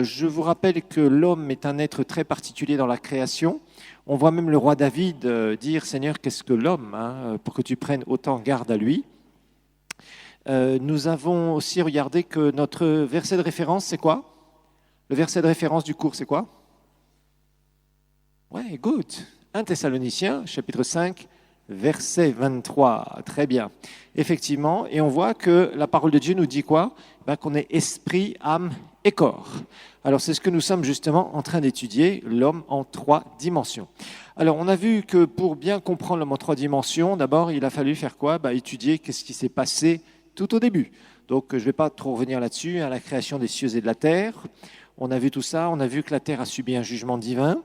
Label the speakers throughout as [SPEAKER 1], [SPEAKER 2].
[SPEAKER 1] Je vous rappelle que l'homme est un être très particulier dans la création. On voit même le roi David dire « Seigneur, qu'est-ce que l'homme pour que tu prennes autant garde à lui ?» Nous avons aussi regardé que notre verset de référence, c'est quoi? Le verset de référence du cours, c'est quoi? Ouais, good. 1 Thessaloniciens, chapitre 5, verset 23. Très bien. Effectivement, et on voit que la parole de Dieu nous dit quoi? Qu'on est esprit, âme et corps. Alors, c'est ce que nous sommes justement en train d'étudier, l'homme en 3 dimensions. Alors, on a vu que pour bien comprendre l'homme en 3 dimensions, d'abord, il a fallu faire quoi? Étudier qu'est-ce qui s'est passé tout au début. Donc, je ne vais pas trop revenir là-dessus, la création des cieux et de la terre. On a vu tout ça, on a vu que la terre a subi un jugement divin.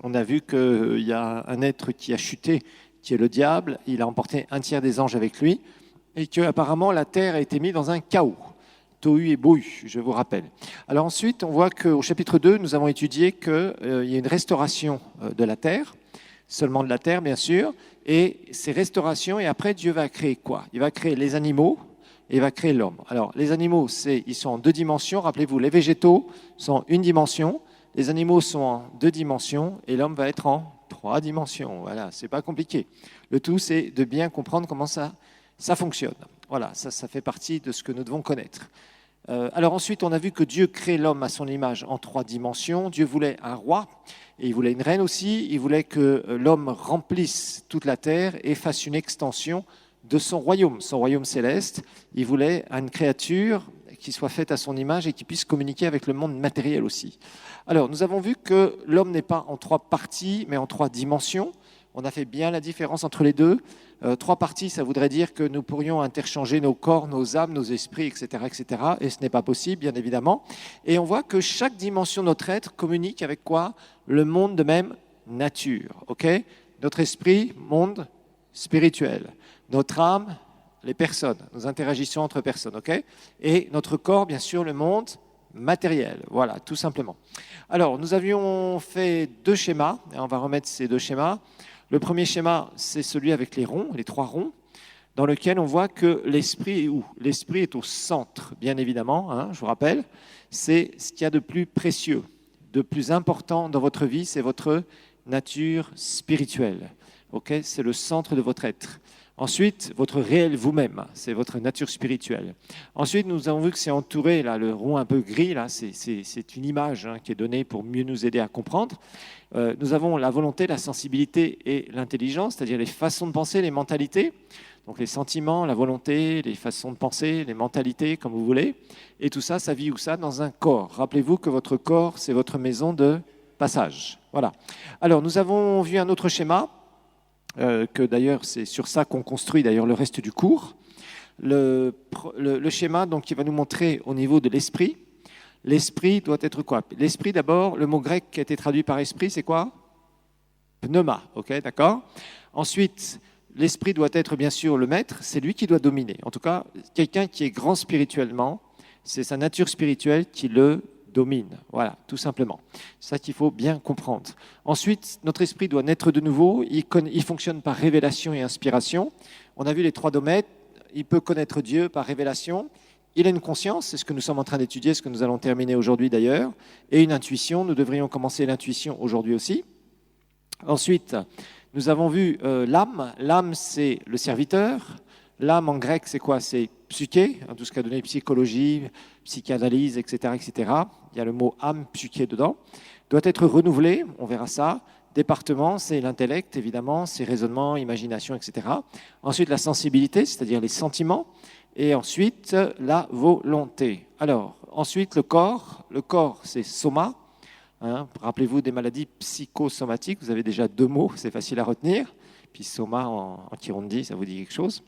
[SPEAKER 1] On a vu qu'il y a un être qui a chuté, qui est le diable. Il a emporté 1/3 des anges avec lui. Et qu'apparemment, la terre a été mise dans un chaos. Tohu et bohu, je vous rappelle. Alors ensuite, on voit qu'au chapitre 2, nous avons étudié qu'il y a une restauration de la terre, seulement de la terre, bien sûr. Et ces restaurations, et après, Dieu va créer quoi? Il va créer les animaux et il va créer l'homme. Alors, les animaux, ils sont en 2 dimensions. Rappelez-vous, les végétaux sont en 1 dimension. Les animaux sont en 2 dimensions et l'homme va être en 3 dimensions. Voilà, c'est pas compliqué. Le tout, c'est de bien comprendre comment ça fonctionne. Voilà, ça fait partie de ce que nous devons connaître. Alors ensuite, on a vu que Dieu crée l'homme à son image en 3 dimensions. Dieu voulait un roi et il voulait une reine aussi. Il voulait que l'homme remplisse toute la terre et fasse une extension de son royaume céleste. Il voulait une créature qui soit faite à son image et qui puisse communiquer avec le monde matériel aussi. Alors, nous avons vu que l'homme n'est pas en 3 parties, mais en 3 dimensions. On a fait bien la différence entre les deux. 3 parties, ça voudrait dire que nous pourrions interchanger nos corps, nos âmes, nos esprits, etc., etc. Et ce n'est pas possible, bien évidemment. Et on voit que chaque dimension de notre être communique avec quoi? Le monde de même nature. Okay? Notre esprit, monde spirituel. Notre âme, les personnes. Nous interagissons entre personnes. Okay? Et notre corps, bien sûr, le monde matériel. Voilà, tout simplement. Alors, nous avions fait 2 schémas. Et on va remettre ces 2 schémas. Le premier schéma, c'est celui avec les ronds, les 3 ronds, dans lequel on voit que l'esprit est où? L'esprit est au centre, bien évidemment, je vous rappelle. C'est ce qu'il y a de plus précieux, de plus important dans votre vie, c'est votre nature spirituelle. Okay? C'est le centre de votre être. Ensuite, votre réel vous-même, c'est votre nature spirituelle. Ensuite, nous avons vu que c'est entouré, là, le rond un peu gris, là, c'est une image qui est donnée pour mieux nous aider à comprendre. Nous avons la volonté, la sensibilité et l'intelligence, c'est-à-dire les façons de penser, les mentalités. Donc les sentiments, la volonté, les façons de penser, les mentalités, comme vous voulez. Et tout ça, ça vit où ça? Dans un corps. Rappelez-vous que votre corps, c'est votre maison de passage. Voilà. Alors, nous avons vu un autre schéma, que d'ailleurs, c'est sur ça qu'on construit d'ailleurs le reste du cours. Le schéma donc, qui va nous montrer au niveau de l'esprit. L'esprit doit être quoi? L'esprit, d'abord, le mot grec qui a été traduit par esprit, c'est quoi? Pneuma, ok, d'accord. Ensuite, l'esprit doit être bien sûr le maître, c'est lui qui doit dominer. En tout cas, quelqu'un qui est grand spirituellement, c'est sa nature spirituelle qui le domine. Voilà, tout simplement. C'est ça qu'il faut bien comprendre. Ensuite, notre esprit doit naître de nouveau. Il fonctionne par révélation et inspiration. On a vu les 3 domaines. Il peut connaître Dieu par révélation. Il a une conscience, c'est ce que nous sommes en train d'étudier, ce que nous allons terminer aujourd'hui d'ailleurs, et une intuition, nous devrions commencer l'intuition aujourd'hui aussi. Ensuite, nous avons vu l'âme. L'âme, c'est le serviteur. L'âme en grec, c'est quoi? C'est psyché, tout ce qu'a donné psychologie, psychanalyse, etc., etc. Il y a le mot âme, psyché dedans. Doit être renouvelé, on verra ça. Département, c'est l'intellect, évidemment, c'est raisonnement, imagination, etc. Ensuite, la sensibilité, c'est-à-dire les sentiments. Et ensuite, la volonté. Alors, ensuite, le corps. Le corps, c'est soma. Rappelez-vous des maladies psychosomatiques. Vous avez déjà 2 mots, c'est facile à retenir. Puis soma en kirundi, ça vous dit quelque chose.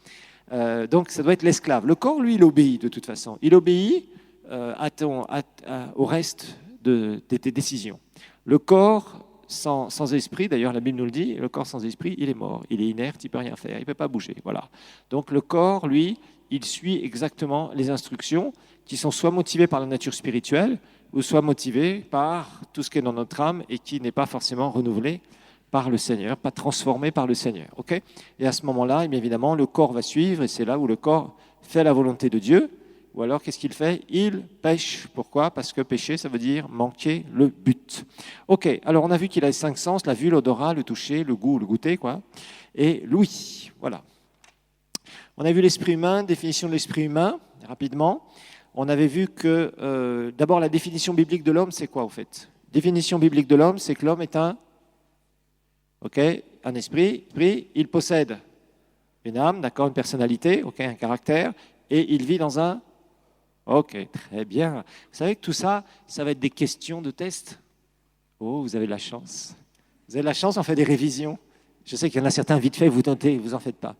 [SPEAKER 1] Donc, ça doit être l'esclave. Le corps, lui, il obéit de toute façon. Il obéit au reste de tes décisions. Le corps sans esprit, d'ailleurs la Bible nous le dit, le corps sans esprit, il est mort. Il est inerte, il ne peut rien faire, il ne peut pas bouger. Voilà. Donc, le corps, lui, il suit exactement les instructions qui sont soit motivées par la nature spirituelle ou soit motivées par tout ce qui est dans notre âme et qui n'est pas forcément renouvelé par le Seigneur, pas transformé par le Seigneur. Et à ce moment-là, évidemment, le corps va suivre et c'est là où le corps fait la volonté de Dieu, ou alors qu'est-ce qu'il fait? Il pêche. Pourquoi? Parce que pécher, ça veut dire manquer le but. Ok, alors on a vu qu'il a 5 sens, la vue, l'odorat, le toucher, le goût, le goûter, quoi, et l'ouïe. Voilà. On a vu l'esprit humain, définition de l'esprit humain, rapidement. On avait vu que, d'abord, la définition biblique de l'homme, c'est quoi, au fait? Définition biblique de l'homme, c'est que l'homme est un esprit, il possède une âme, d'accord, une personnalité, un caractère, et il vit dans un... Ok, très bien. Vous savez que tout ça, ça va être des questions de test. Oh, vous avez de la chance. Vous avez de la chance, on fait des révisions. Je sais qu'il y en a certains, vite fait, vous tentez, vous en faites pas.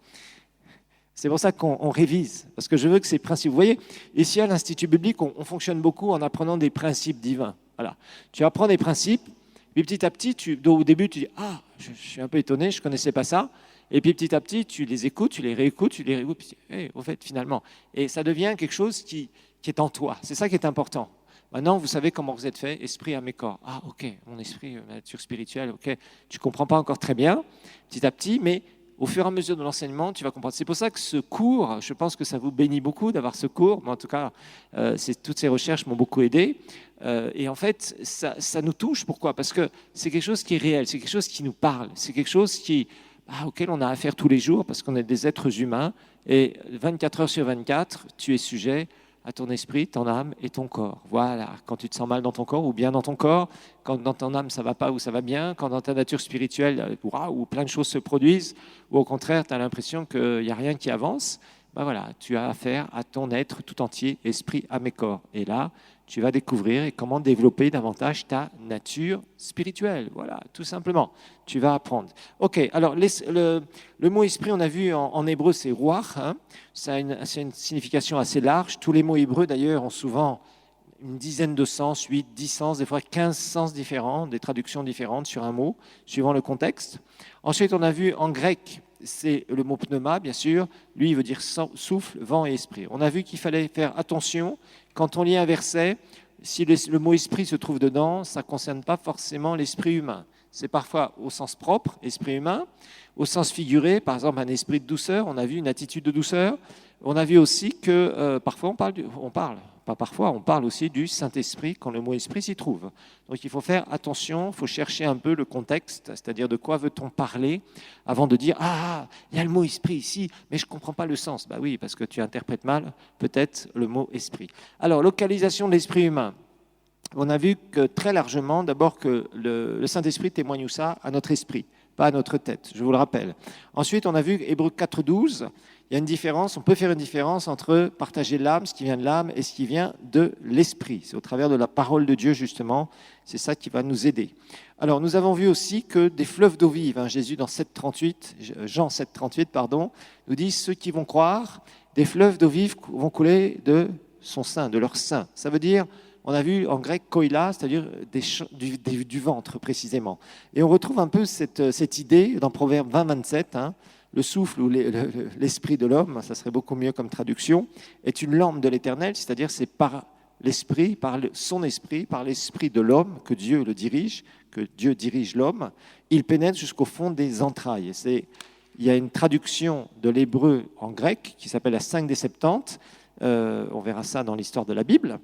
[SPEAKER 1] C'est pour ça qu'on révise, parce que je veux que ces principes... Vous voyez, ici à l'Institut biblique, on fonctionne beaucoup en apprenant des principes divins. Voilà. Tu apprends des principes, puis petit à petit, au début, tu dis « Ah, je suis un peu étonné, je ne connaissais pas ça ». Et puis petit à petit, tu les écoutes, tu les réécoutes, puis hey, au fait, finalement. Et ça devient quelque chose qui est en toi. C'est ça qui est important. Maintenant, vous savez comment vous êtes fait, esprit, âme et corps. Ah, ok, mon esprit, ma nature spirituelle, ok. Tu ne comprends pas encore très bien, petit à petit, mais au fur et à mesure de l'enseignement, tu vas comprendre. C'est pour ça que ce cours, je pense que ça vous bénit beaucoup d'avoir ce cours. Mais en tout cas, toutes ces recherches m'ont beaucoup aidé. Et en fait, ça nous touche. Pourquoi? Parce que c'est quelque chose qui est réel, c'est quelque chose qui nous parle, c'est quelque chose auquel on a affaire tous les jours parce qu'on est des êtres humains. Et 24 heures sur 24, tu es sujet à ton esprit, ton âme et ton corps. Voilà, quand tu te sens mal dans ton corps ou bien dans ton corps, quand dans ton âme ça va pas ou ça va bien, quand dans ta nature spirituelle où plein de choses se produisent, ou au contraire tu as l'impression qu'il n'y a rien qui avance, ben voilà, tu as affaire à ton être tout entier, esprit, âme et corps. Et là, tu vas découvrir comment développer davantage ta nature spirituelle. Voilà, tout simplement. Tu vas apprendre. Ok, alors le mot esprit, on a vu en hébreu, c'est ruach. C'est une signification assez large. Tous les mots hébreux, d'ailleurs, ont souvent une dizaine de sens, 8, 10 sens, des fois 15 sens différents, des traductions différentes sur un mot, suivant le contexte. Ensuite, on a vu en grec, c'est le mot pneuma, bien sûr. Lui, il veut dire souffle, vent et esprit. On a vu qu'il fallait faire attention. Quand on lit un verset, si le mot esprit se trouve dedans, ça ne concerne pas forcément l'esprit humain. C'est parfois au sens propre, esprit humain, au sens figuré, par exemple un esprit de douceur, on a vu une attitude de douceur. On a vu aussi que parfois on parle aussi du Saint-Esprit quand le mot esprit s'y trouve. Donc il faut faire attention, il faut chercher un peu le contexte, c'est-à-dire de quoi veut-on parler avant de dire « Ah, il y a le mot esprit ici, mais je ne comprends pas le sens ». Bah oui, parce que tu interprètes mal peut-être le mot esprit. Alors, localisation de l'esprit humain. On a vu que très largement, d'abord que le Saint-Esprit témoigne où ça? À notre esprit, pas à notre tête, je vous le rappelle. Ensuite, on a vu Hébreux 4.12, il y a une différence, on peut faire une différence entre partager l'âme, ce qui vient de l'âme, et ce qui vient de l'esprit. C'est au travers de la parole de Dieu, justement, c'est ça qui va nous aider. Alors, nous avons vu aussi que des fleuves d'eau vive, Jésus dans Jean 7.38, nous dit « Ceux qui vont croire, des fleuves d'eau vive vont couler de son sein, de leur sein ». Ça veut dire... On a vu en grec koïla, c'est-à-dire du ventre précisément. Et on retrouve un peu cette idée dans Proverbe 20-27, le souffle ou l'esprit de l'homme, ça serait beaucoup mieux comme traduction, est une lampe de l'Éternel, c'est-à-dire c'est par l'esprit, par son esprit, par l'esprit de l'homme que Dieu le dirige, que Dieu dirige l'homme. Il pénètre jusqu'au fond des entrailles. Il y a une traduction de l'hébreu en grec qui s'appelle la 5 des Septante, on verra ça dans l'histoire de la Bible,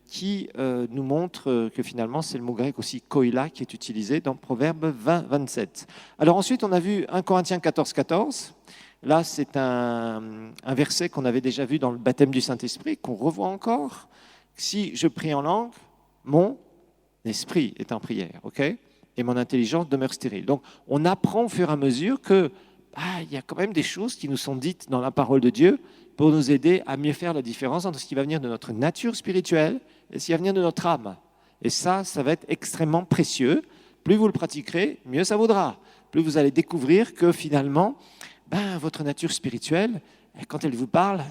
[SPEAKER 1] qui nous montre que finalement c'est le mot grec aussi koïla qui est utilisé dans Proverbe 20-27. Alors ensuite on a vu 1 Corinthiens 14-14. Là c'est un verset qu'on avait déjà vu dans le baptême du Saint-Esprit, qu'on revoit encore. Si je prie en langue, mon esprit est en prière, ok, et mon intelligence demeure stérile. Donc on apprend au fur et à mesure que il y a quand même des choses qui nous sont dites dans la parole de Dieu pour nous aider à mieux faire la différence entre ce qui va venir de notre nature spirituelle et ce qui va venir de notre âme. Et ça va être extrêmement précieux. Plus vous le pratiquerez, mieux ça vaudra. Plus vous allez découvrir que finalement, votre nature spirituelle, quand elle vous parle,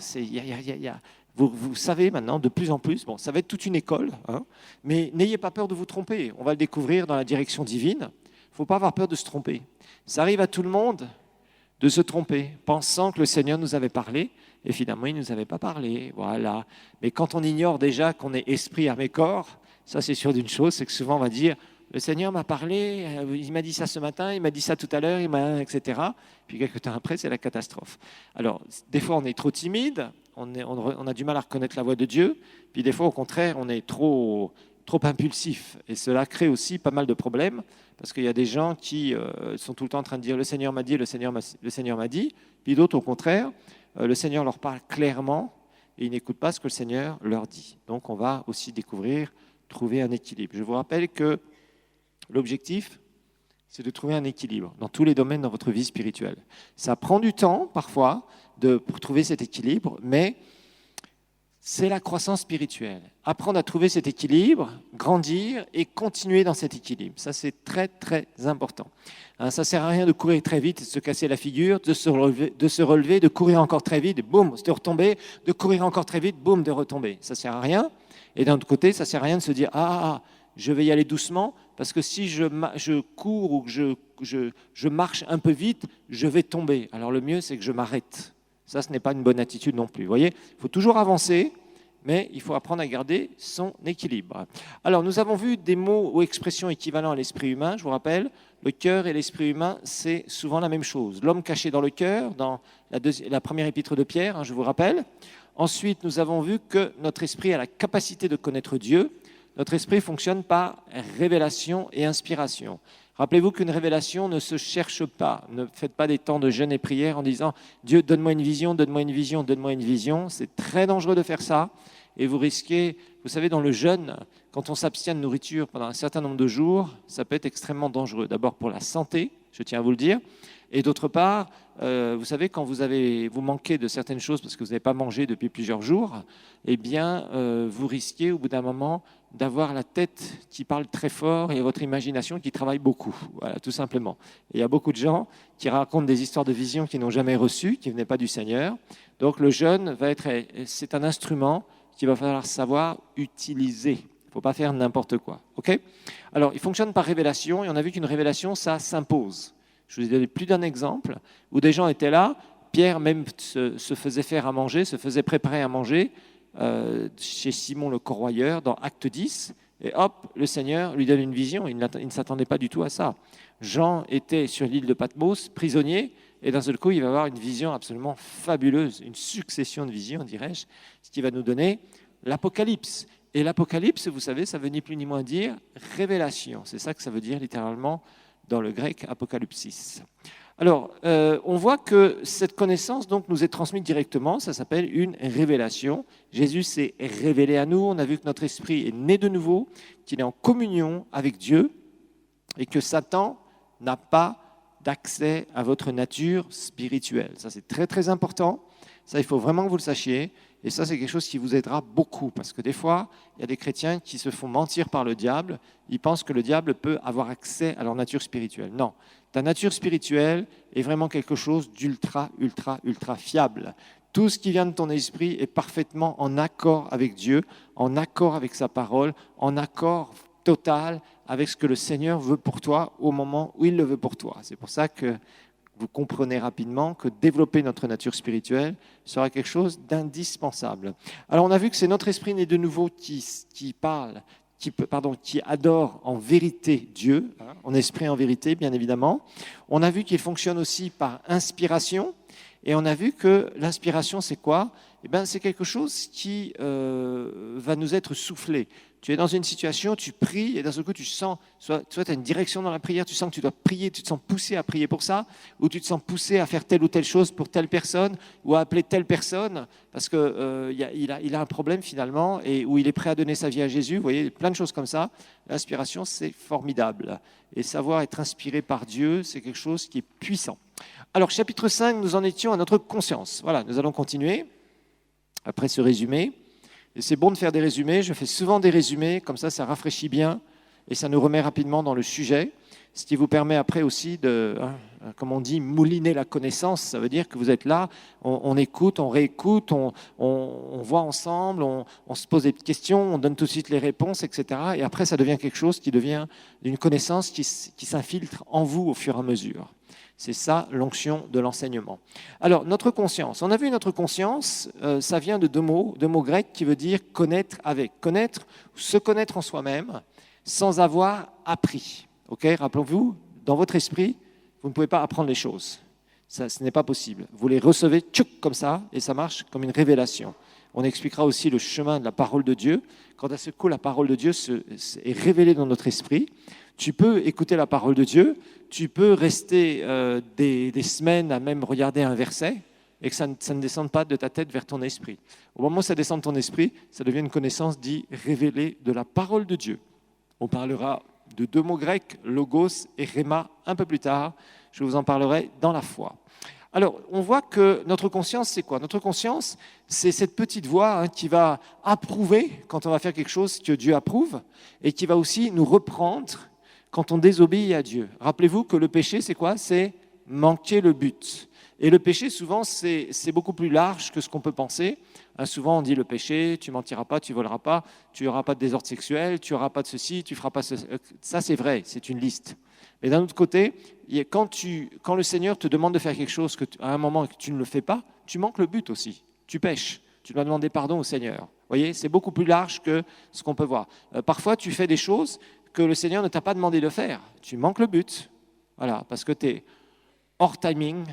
[SPEAKER 1] vous savez maintenant de plus en plus, ça va être toute une école, mais n'ayez pas peur de vous tromper. On va le découvrir dans la direction divine. Il ne faut pas avoir peur de se tromper. Ça arrive à tout le monde de se tromper, pensant que le Seigneur nous avait parlé, et finalement, il ne nous avait pas parlé. Voilà. Mais quand on ignore déjà qu'on est esprit, âme et corps, ça c'est sûr d'une chose, c'est que souvent on va dire « Le Seigneur m'a parlé, il m'a dit ça ce matin, il m'a dit ça tout à l'heure, etc. » Puis quelques temps après, c'est la catastrophe. Alors, des fois, on est trop timide, on a du mal à reconnaître la voix de Dieu, puis des fois, au contraire, on est trop impulsif. Et cela crée aussi pas mal de problèmes, parce qu'il y a des gens qui sont tout le temps en train de dire « le Seigneur m'a dit, le Seigneur m'a dit », puis d'autres, au contraire, le Seigneur leur parle clairement, et ils n'écoutent pas ce que le Seigneur leur dit. Donc, on va aussi trouver un équilibre. Je vous rappelle que l'objectif, c'est de trouver un équilibre dans tous les domaines de votre vie spirituelle. Ça prend du temps, parfois, pour trouver cet équilibre, mais c'est la croissance spirituelle. Apprendre à trouver cet équilibre, grandir et continuer dans cet équilibre. Ça, c'est très, très important. Ça ne sert à rien de courir très vite, de se casser la figure, de se relever, de courir encore très vite, boum, de retomber, de courir encore très vite, boum, de retomber. Ça ne sert à rien. Et d'un autre côté, ça ne sert à rien de se dire « Ah, je vais y aller doucement, parce que si je cours ou que je marche un peu vite, je vais tomber. » Alors le mieux, c'est que je m'arrête. Ça, ce n'est pas une bonne attitude non plus. Vous voyez, il faut toujours avancer, mais il faut apprendre à garder son équilibre. Alors, nous avons vu des mots ou expressions équivalents à l'esprit humain. Je vous rappelle, le cœur et l'esprit humain, c'est souvent la même chose. L'homme caché dans le cœur, dans la première épître de Pierre, je vous rappelle. Ensuite, nous avons vu que notre esprit a la capacité de connaître Dieu. Notre esprit fonctionne par révélation et inspiration. Rappelez-vous qu'une révélation ne se cherche pas. Ne faites pas des temps de jeûne et prière en disant « Dieu, donne-moi une vision, donne-moi une vision, donne-moi une vision ». C'est très dangereux de faire ça. Et vous risquez, vous savez, dans le jeûne, quand on s'abstient de nourriture pendant un certain nombre de jours, ça peut être extrêmement dangereux. D'abord pour la santé, je tiens à vous le dire. Et d'autre part, vous savez, quand vous manquez de certaines choses parce que vous n'avez pas mangé depuis plusieurs jours, eh bien, vous risquez au bout d'un moment d'avoir la tête qui parle très fort et votre imagination qui travaille beaucoup. Voilà, tout simplement. Et il y a beaucoup de gens qui racontent des histoires de visions qu'ils n'ont jamais reçues, qui ne venaient pas du Seigneur. Donc le jeûne c'est un instrument qu'il va falloir savoir utiliser. Il ne faut pas faire n'importe quoi. Okay ? Alors, il fonctionne par révélation et on a vu qu'une révélation, ça s'impose. Je vous ai donné plus d'un exemple où des gens étaient là. Pierre même se faisait faire à manger, se faisait préparer à manger chez Simon le Corroyeur dans Acte 10. Et hop, le Seigneur lui donne une vision. Il ne s'attendait pas du tout à ça. Jean était sur l'île de Patmos, prisonnier, et d'un seul coup, il va avoir une vision absolument fabuleuse, une succession de visions, dirais-je, ce qui va nous donner l'Apocalypse. Et l'Apocalypse, vous savez, ça veut ni plus ni moins dire révélation. C'est ça que ça veut dire littéralement dans le grec apocalypsis. Alors, on voit que cette connaissance donc, nous est transmise directement, ça s'appelle une révélation. Jésus s'est révélé à nous, on a vu que notre esprit est né de nouveau, qu'il est en communion avec Dieu et que Satan n'a pas d'accès à votre nature spirituelle. Ça, c'est très, très important. Ça, il faut vraiment que vous le sachiez. Et ça, c'est quelque chose qui vous aidera beaucoup. Parce que des fois, il y a des chrétiens qui se font mentir par le diable. Ils pensent que le diable peut avoir accès à leur nature spirituelle. Non. Ta nature spirituelle est vraiment quelque chose d'ultra, ultra, ultra fiable. Tout ce qui vient de ton esprit est parfaitement en accord avec Dieu, en accord avec sa parole, en accord total avec ce que le Seigneur veut pour toi au moment où il le veut pour toi. C'est pour ça que vous comprenez rapidement que développer notre nature spirituelle sera quelque chose d'indispensable. Alors on a vu que c'est notre esprit né de nouveau qui adore en vérité Dieu, en esprit en vérité bien évidemment. On a vu qu'il fonctionne aussi par inspiration. Et on a vu que l'inspiration, c'est quoi ? Eh bien, c'est quelque chose qui va nous être soufflé. Tu es dans une situation, tu pries, et d'un seul coup, tu sens, soit tu as une direction dans la prière, tu sens que tu dois prier, tu te sens poussé à prier pour ça, ou tu te sens poussé à faire telle ou telle chose pour telle personne, ou à appeler telle personne, parce qu'il a un problème finalement, et où il est prêt à donner sa vie à Jésus. Vous voyez, plein de choses comme ça. L'inspiration, c'est formidable. Et savoir être inspiré par Dieu, c'est quelque chose qui est puissant. Alors, chapitre 5, nous en étions à notre conscience. Voilà, nous allons continuer après ce résumé. Et c'est bon de faire des résumés. Je fais souvent des résumés, comme ça rafraîchit bien et ça nous remet rapidement dans le sujet. Ce qui vous permet après aussi de, comme on dit, mouliner la connaissance. Ça veut dire que vous êtes là, on écoute, on réécoute, on voit ensemble, on se pose des questions, on donne tout de suite les réponses, etc. Et après, ça devient quelque chose qui devient une connaissance qui s'infiltre en vous au fur et à mesure. C'est ça l'onction de l'enseignement. Alors, notre conscience. On a vu notre conscience, ça vient de deux mots grecs qui veut dire connaître avec. Connaître, se connaître en soi-même sans avoir appris. Okay, rappelons-vous, dans votre esprit, vous ne pouvez pas apprendre les choses. Ça, ce n'est pas possible. Vous les recevez tchouk, comme ça, et ça marche comme une révélation. On expliquera aussi le chemin de la parole de Dieu. Quand à ce coup, la parole de Dieu est révélée dans notre esprit, tu peux écouter la parole de Dieu, tu peux rester des semaines à même regarder un verset, et que ça ne descende pas de ta tête vers ton esprit. Au moment où ça descend de ton esprit, ça devient une connaissance dite révélée de la parole de Dieu. On parlera de 2 mots grecs, logos et rhéma, un peu plus tard. Je vous en parlerai dans la foi. Alors, on voit que notre conscience, c'est quoi? Notre conscience, c'est cette petite voix qui va approuver quand on va faire quelque chose que Dieu approuve et qui va aussi nous reprendre quand on désobéit à Dieu. Rappelez-vous que le péché, c'est quoi? C'est manquer le but. Et le péché, souvent, c'est beaucoup plus large que ce qu'on peut penser. Souvent, on dit le péché, tu mentiras pas, tu voleras pas, tu n'auras pas de désordre sexuel, tu n'auras pas de ceci, tu feras pas ceci. Ça, c'est vrai, c'est une liste. Mais d'un autre côté, quand le Seigneur te demande de faire quelque chose à un moment et que tu ne le fais pas, tu manques le but aussi. Tu pèches. Tu dois demander pardon au Seigneur. Vous voyez, c'est beaucoup plus large que ce qu'on peut voir. Parfois, tu fais des choses que le Seigneur ne t'a pas demandé de faire. Tu manques le but. Voilà, parce que tu es hors timing,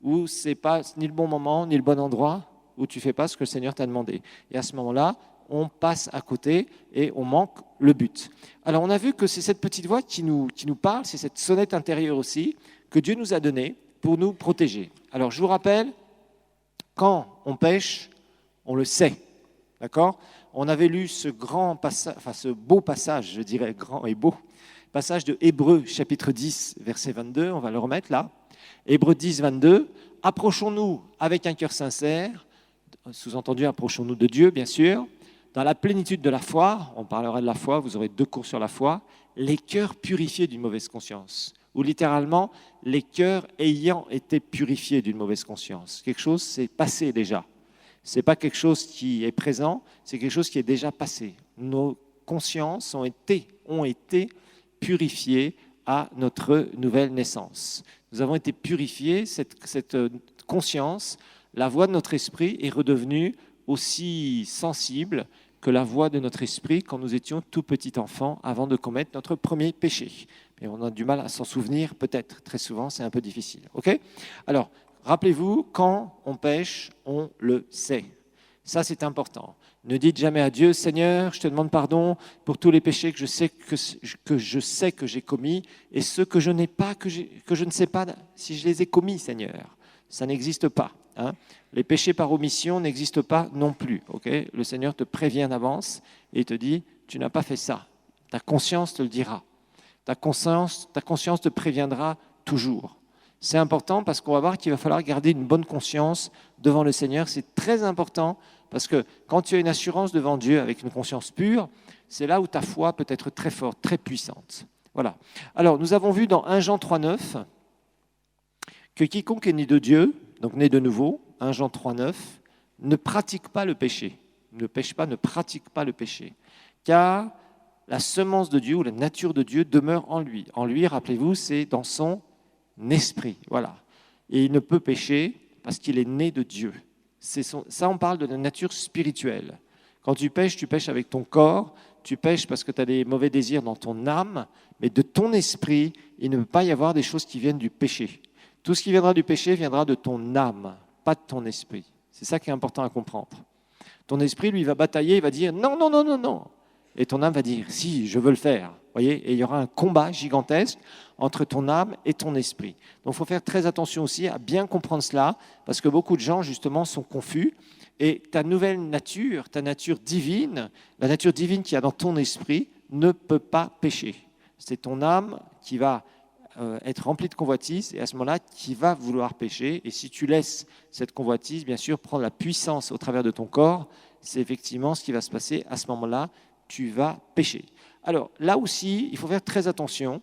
[SPEAKER 1] où ce n'est pas ni le bon moment, ni le bon endroit, où tu ne fais pas ce que le Seigneur t'a demandé. Et à ce moment-là, on passe à côté et on manque le but. Alors on a vu que c'est cette petite voix qui nous parle, c'est cette sonnette intérieure aussi, que Dieu nous a donnée pour nous protéger. Alors je vous rappelle, quand on pêche, on le sait. D'accord? On avait lu ce beau passage, je dirais grand et beau, passage de Hébreux chapitre 10, verset 22, on va le remettre là. Hébreux 10, 22, approchons-nous avec un cœur sincère, sous-entendu approchons-nous de Dieu bien sûr, dans la plénitude de la foi, on parlera de la foi, vous aurez 2 cours sur la foi, les cœurs purifiés d'une mauvaise conscience, ou littéralement les cœurs ayant été purifiés d'une mauvaise conscience. Quelque chose c'est passé déjà. Ce n'est pas quelque chose qui est présent, c'est quelque chose qui est déjà passé. Nos consciences ont été purifiées à notre nouvelle naissance. Nous avons été purifiés, cette conscience, la voix de notre esprit est redevenue aussi sensible que la voix de notre esprit quand nous étions tout petits enfants avant de commettre notre premier péché. Mais on a du mal à s'en souvenir, peut-être, très souvent, c'est un peu difficile. Ok ? Alors, rappelez-vous, quand on pêche, on le sait. Ça, c'est important. Ne dites jamais à Dieu, Seigneur, je te demande pardon pour tous les péchés que je sais que j'ai commis et ceux que je n'ai pas, que je ne sais pas si je les ai commis, Seigneur. Ça n'existe pas. Hein. Les péchés par omission n'existent pas non plus. Okay, le Seigneur te prévient d'avance et te dit, tu n'as pas fait ça. Ta conscience te le dira. Ta conscience te préviendra toujours. C'est important parce qu'on va voir qu'il va falloir garder une bonne conscience devant le Seigneur. C'est très important parce que quand tu as une assurance devant Dieu avec une conscience pure, c'est là où ta foi peut être très forte, très puissante. Voilà. Alors, nous avons vu dans 1 Jean 3,9 que quiconque est né de Dieu, donc né de nouveau, 1 Jean 3,9, ne pratique pas le péché. Ne pêche pas, ne pratique pas le péché. Car la semence de Dieu ou la nature de Dieu demeure en lui. En lui, rappelez-vous, c'est dans son esprit. Voilà. Et il ne peut pécher parce qu'il est né de Dieu. Ça, on parle de la nature spirituelle. Quand tu pêches avec ton corps, tu pêches parce que tu as des mauvais désirs dans ton âme, mais de ton esprit, il ne peut pas y avoir des choses qui viennent du péché. Tout ce qui viendra du péché viendra de ton âme, pas de ton esprit. C'est ça qui est important à comprendre. Ton esprit, lui, va batailler, il va dire non, non, non, non, non. Et ton âme va dire si, je veux le faire. Voyez, et il y aura un combat gigantesque entre ton âme et ton esprit. Donc il faut faire très attention aussi à bien comprendre cela, parce que beaucoup de gens, justement, sont confus. Et ta nouvelle nature, ta nature divine, la nature divine qu'il y a dans ton esprit, ne peut pas pécher. C'est ton âme qui va être remplie de convoitise et à ce moment-là, qui va vouloir pécher. Et si tu laisses cette convoitise, bien sûr, prendre la puissance au travers de ton corps, c'est effectivement ce qui va se passer. À ce moment-là, tu vas pécher. Alors là aussi, il faut faire très attention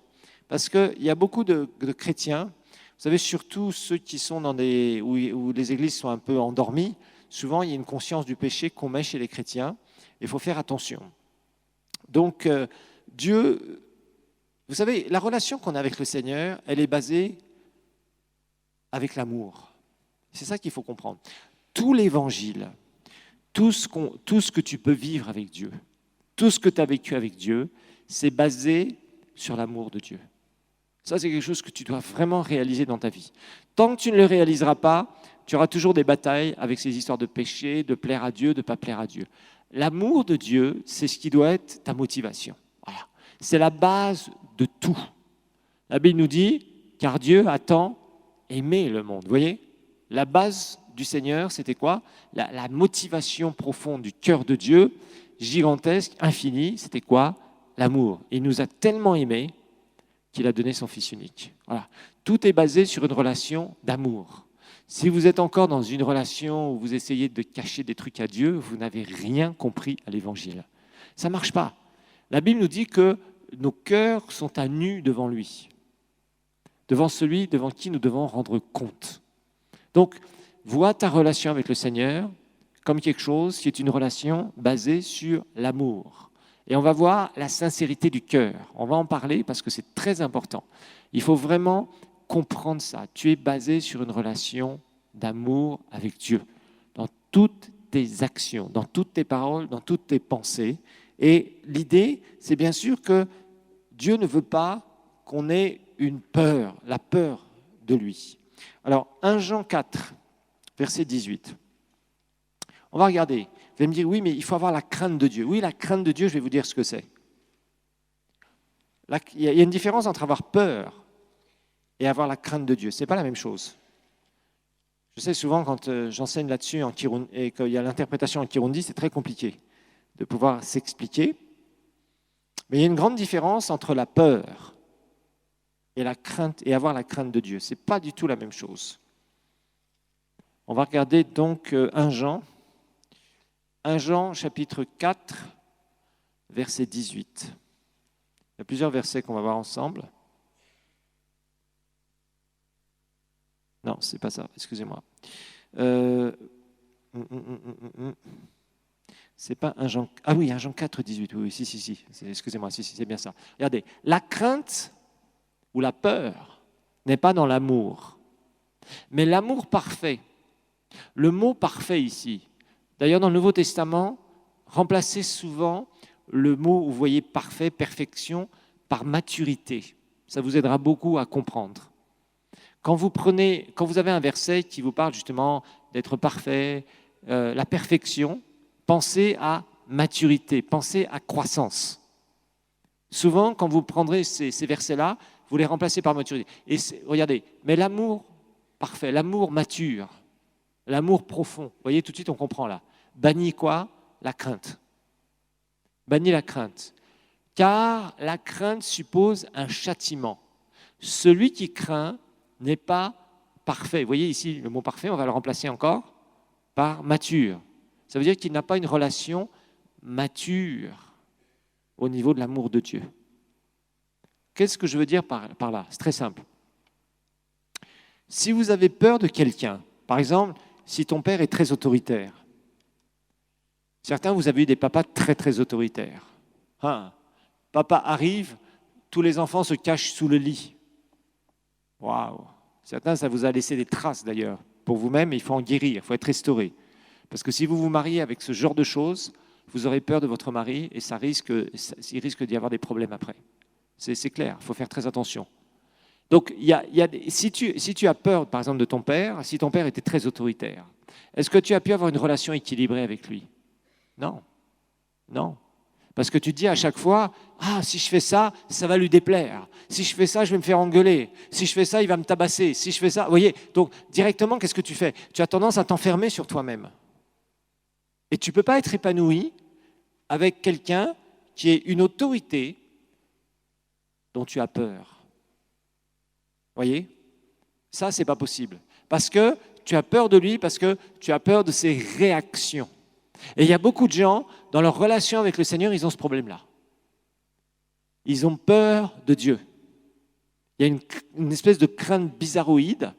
[SPEAKER 1] parce qu'il y a beaucoup de chrétiens, vous savez, surtout ceux qui sont dans où les églises sont un peu endormies, souvent il y a une conscience du péché qu'on met chez les chrétiens. Il faut faire attention. Donc Dieu, vous savez, la relation qu'on a avec le Seigneur, elle est basée avec l'amour. C'est ça qu'il faut comprendre. Tout l'évangile, tout ce que tu peux vivre avec Dieu, tout ce que tu as vécu avec Dieu, c'est basé sur l'amour de Dieu. Ça, c'est quelque chose que tu dois vraiment réaliser dans ta vie. Tant que tu ne le réaliseras pas, tu auras toujours des batailles avec ces histoires de péché, de plaire à Dieu, de ne pas plaire à Dieu. L'amour de Dieu, c'est ce qui doit être ta motivation. Voilà. C'est la base de tout. La Bible nous dit, car Dieu a tant aimé le monde. Vous voyez ? La base du Seigneur, c'était quoi ? La motivation profonde du cœur de Dieu, gigantesque, infinie, c'était quoi ? L'amour. Il nous a tellement aimés qu'il a donné son Fils unique. Voilà. Tout est basé sur une relation d'amour. Si vous êtes encore dans une relation où vous essayez de cacher des trucs à Dieu, vous n'avez rien compris à l'Évangile. Ça ne marche pas. La Bible nous dit que nos cœurs sont à nu devant lui, devant celui devant qui nous devons rendre compte. Donc, vois ta relation avec le Seigneur comme quelque chose qui est une relation basée sur l'amour. Et on va voir la sincérité du cœur. On va en parler parce que c'est très important. Il faut vraiment comprendre ça. Tu es basé sur une relation d'amour avec Dieu, dans toutes tes actions, dans toutes tes paroles, dans toutes tes pensées. Et l'idée, c'est bien sûr que Dieu ne veut pas qu'on ait une peur, la peur de lui. Alors, 1 Jean 4, verset 18. On va regarder. Vous allez me dire, oui, mais il faut avoir la crainte de Dieu. Oui, la crainte de Dieu, je vais vous dire ce que c'est. Il y a une différence entre avoir peur et avoir la crainte de Dieu. Ce n'est pas la même chose. Je sais souvent, quand j'enseigne là-dessus en Kirundi, et qu'il y a l'interprétation en Kirundi, c'est très compliqué de pouvoir s'expliquer. Mais il y a une grande différence entre la peur et la crainte et avoir la crainte de Dieu. Ce n'est pas du tout la même chose. On va regarder donc 1 Jean. 1 Jean, chapitre 4, verset 18. Il y a plusieurs versets qu'on va voir ensemble. Non, ce n'est pas ça, excusez-moi. C'est pas 1 Jean... Ah oui, 1 Jean 4, 18. Oui, si. Excusez-moi, si, c'est bien ça. Regardez, la crainte ou la peur n'est pas dans l'amour, mais l'amour parfait. Le mot parfait ici, d'ailleurs dans le Nouveau Testament, remplacez souvent le mot, vous voyez, parfait, perfection, par maturité. Ça vous aidera beaucoup à comprendre. Quand vous avez un verset qui vous parle justement d'être parfait, la perfection, pensez à maturité, pensez à croissance. Souvent, quand vous prendrez ces versets-là, vous les remplacez par maturité. Et regardez, mais l'amour parfait, l'amour mature, l'amour profond, vous voyez, tout de suite on comprend là. Bannit quoi ? La crainte. Bannit la crainte. Car la crainte suppose un châtiment. Celui qui craint n'est pas parfait. Vous voyez ici, le mot parfait, on va le remplacer encore par mature. Ça veut dire qu'il n'a pas une relation mature au niveau de l'amour de Dieu. Qu'est-ce que je veux dire par là ? C'est très simple. Si vous avez peur de quelqu'un, par exemple, si ton père est très autoritaire, certains, vous avez eu des papas très, très autoritaires. Papa arrive, tous les enfants se cachent sous le lit. Waouh! Certains, ça vous a laissé des traces d'ailleurs. Pour vous-même, il faut en guérir, il faut être restauré. Parce que si vous vous mariez avec ce genre de choses, vous aurez peur de votre mari et il risque d'y avoir des problèmes après. C'est clair, il faut faire très attention. Donc, si tu as peur, par exemple, de ton père, si ton père était très autoritaire, est-ce que tu as pu avoir une relation équilibrée avec lui ? Non. Non. Parce que tu te dis à chaque fois, si je fais ça, ça va lui déplaire. Si je fais ça, je vais me faire engueuler. Si je fais ça, il va me tabasser. Si je fais ça, vous voyez, donc directement, qu'est-ce que tu fais ? Tu as tendance à t'enfermer sur toi-même. Et tu ne peux pas être épanoui avec quelqu'un qui est une autorité dont tu as peur. Vous voyez ? Ça, ce n'est pas possible. Parce que tu as peur de lui, parce que tu as peur de ses réactions. Et il y a beaucoup de gens, dans leur relation avec le Seigneur, ils ont ce problème-là. Ils ont peur de Dieu. Il y a une espèce de crainte bizarroïde.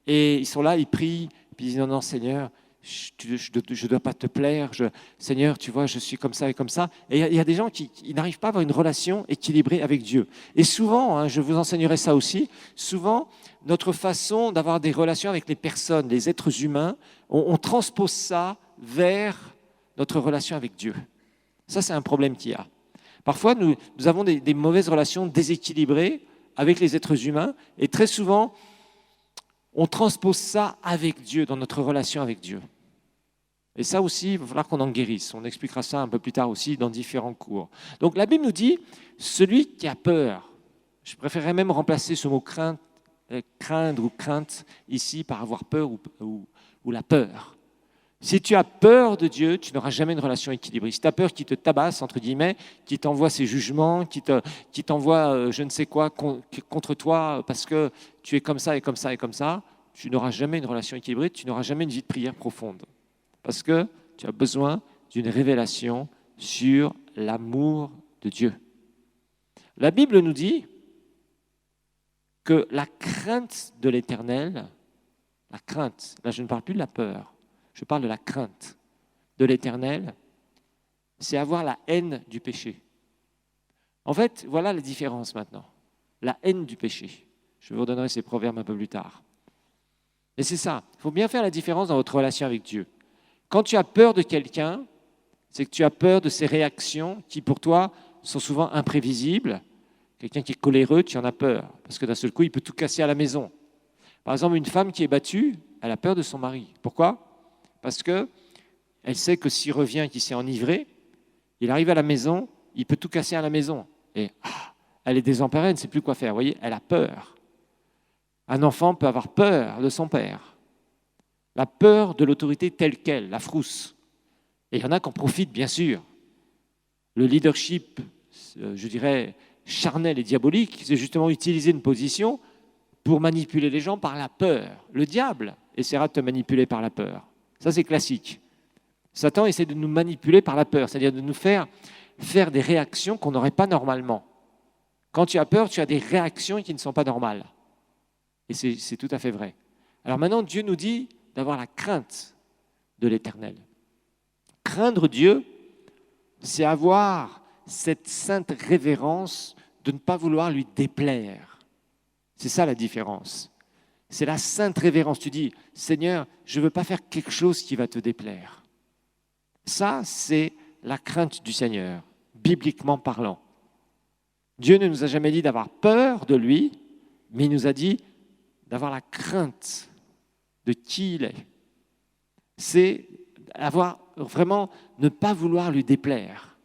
[SPEAKER 1] Et ils sont là, ils prient, puis ils disent non, Seigneur, je ne dois pas te plaire. Seigneur, tu vois, je suis comme ça et comme ça. Et il y a des gens qui n'arrivent pas à avoir une relation équilibrée avec Dieu. Et souvent, je vous enseignerai ça aussi, souvent, notre façon d'avoir des relations avec les personnes, les êtres humains, on transpose ça vers notre relation avec Dieu. Ça, c'est un problème qu'il y a. Parfois, nous avons des mauvaises relations déséquilibrées avec les êtres humains, et très souvent, on transpose ça avec Dieu, dans notre relation avec Dieu. Et ça aussi, il va falloir qu'on en guérisse. On expliquera ça un peu plus tard aussi dans différents cours. Donc la Bible nous dit, celui qui a peur, je préférerais même remplacer ce mot craindre ou crainte ici par avoir peur ou la peur. Si tu as peur de Dieu, tu n'auras jamais une relation équilibrée. Si tu as peur qu'il te tabasse, entre guillemets, qu'il t'envoie ses jugements, qu'il t'envoie je ne sais quoi contre toi parce que tu es comme ça et comme ça et comme ça, tu n'auras jamais une relation équilibrée, tu n'auras jamais une vie de prière profonde. Parce que tu as besoin d'une révélation sur l'amour de Dieu. La Bible nous dit que la crainte de l'Éternel, la crainte, là je ne parle plus de la peur, je parle de la crainte de l'Éternel, c'est avoir la haine du péché. En fait, voilà la différence maintenant. La haine du péché. Je vous redonnerai ces proverbes un peu plus tard. Et c'est ça, il faut bien faire la différence dans votre relation avec Dieu. Quand tu as peur de quelqu'un, c'est que tu as peur de ses réactions qui, pour toi, sont souvent imprévisibles. Quelqu'un qui est coléreux, tu en as peur, parce que d'un seul coup, il peut tout casser à la maison. Par exemple, une femme qui est battue, elle a peur de son mari. Pourquoi ? Parce qu'elle sait que s'il revient, qu'il s'est enivré, il arrive à la maison, il peut tout casser à la maison. Et elle est désemparée, elle ne sait plus quoi faire. Vous voyez, elle a peur. Un enfant peut avoir peur de son père. La peur de l'autorité telle qu'elle, la frousse. Et il y en a qui en profitent, bien sûr. Le leadership, je dirais, charnel et diabolique, c'est justement utiliser une position pour manipuler les gens par la peur. Le diable essaiera de te manipuler par la peur. Ça, c'est classique. Satan essaie de nous manipuler par la peur, c'est-à-dire de nous faire des réactions qu'on n'aurait pas normalement. Quand tu as peur, tu as des réactions qui ne sont pas normales. Et c'est tout à fait vrai. Alors maintenant, Dieu nous dit d'avoir la crainte de l'Éternel. Craindre Dieu, c'est avoir cette sainte révérence de ne pas vouloir lui déplaire. C'est ça la différence. C'est la sainte révérence. Tu dis, Seigneur, je ne veux pas faire quelque chose qui va te déplaire. Ça, c'est la crainte du Seigneur, bibliquement parlant. Dieu ne nous a jamais dit d'avoir peur de lui, mais il nous a dit d'avoir la crainte de qui il est. C'est avoir vraiment, ne pas vouloir lui déplaire.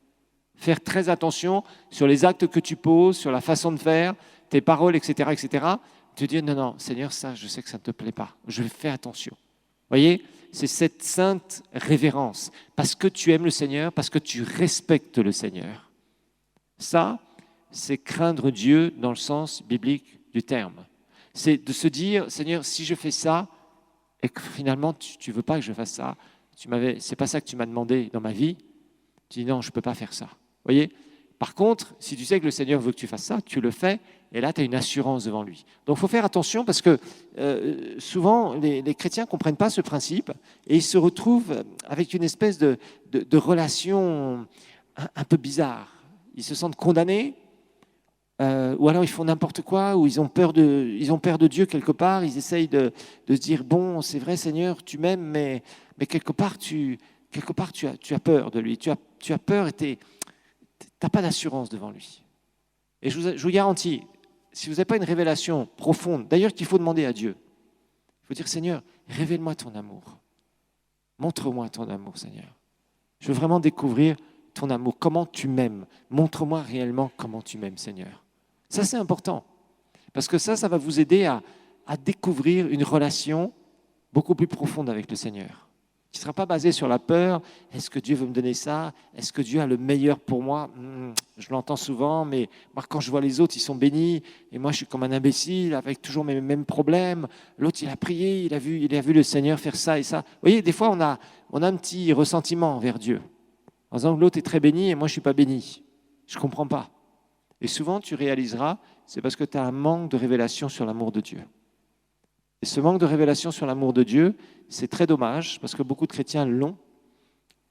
[SPEAKER 1] Faire très attention sur les actes que tu poses, sur la façon de faire, tes paroles, etc., etc. Te dire, non, Seigneur, ça, je sais que ça ne te plaît pas. Je vais faire attention. Vous voyez, c'est cette sainte révérence. Parce que tu aimes le Seigneur, parce que tu respectes le Seigneur. Ça, c'est craindre Dieu dans le sens biblique du terme. C'est de se dire, Seigneur, si je fais ça, et que finalement, tu ne veux pas que je fasse ça, c'est pas ça que tu m'as demandé dans ma vie, tu dis non, je ne peux pas faire ça. Vous voyez ? Par contre, si tu sais que le Seigneur veut que tu fasses ça, tu le fais, et là, tu as une assurance devant lui. Donc, il faut faire attention parce que souvent, les chrétiens ne comprennent pas ce principe et ils se retrouvent avec une espèce de relation un peu bizarre. Ils se sentent condamnés, ou alors ils font n'importe quoi, ou ils ont peur de Dieu quelque part, ils essayent de se dire, bon, c'est vrai Seigneur, tu m'aimes, mais quelque part tu as peur de lui, tu as peur et tu n'as pas d'assurance devant lui. Et je vous garantis, si vous n'avez pas une révélation profonde, d'ailleurs qu'il faut demander à Dieu, il faut dire, Seigneur, révèle-moi ton amour, montre-moi ton amour Seigneur. Je veux vraiment découvrir ton amour, comment tu m'aimes, montre-moi réellement comment tu m'aimes Seigneur. Ça, c'est important, parce que ça va vous aider à découvrir une relation beaucoup plus profonde avec le Seigneur, qui ne sera pas basée sur la peur. Est-ce que Dieu veut me donner ça ? Est-ce que Dieu a le meilleur pour moi ? Je l'entends souvent, mais moi, quand je vois les autres, ils sont bénis, et moi, je suis comme un imbécile, avec toujours mes mêmes problèmes. L'autre, il a prié, il a vu le Seigneur faire ça et ça. Vous voyez, des fois, on a un petit ressentiment envers Dieu, en disant que l'autre est très béni, et moi, je ne suis pas béni. Je ne comprends pas. Et souvent, tu réaliseras, c'est parce que tu as un manque de révélation sur l'amour de Dieu. Et ce manque de révélation sur l'amour de Dieu, c'est très dommage, parce que beaucoup de chrétiens l'ont,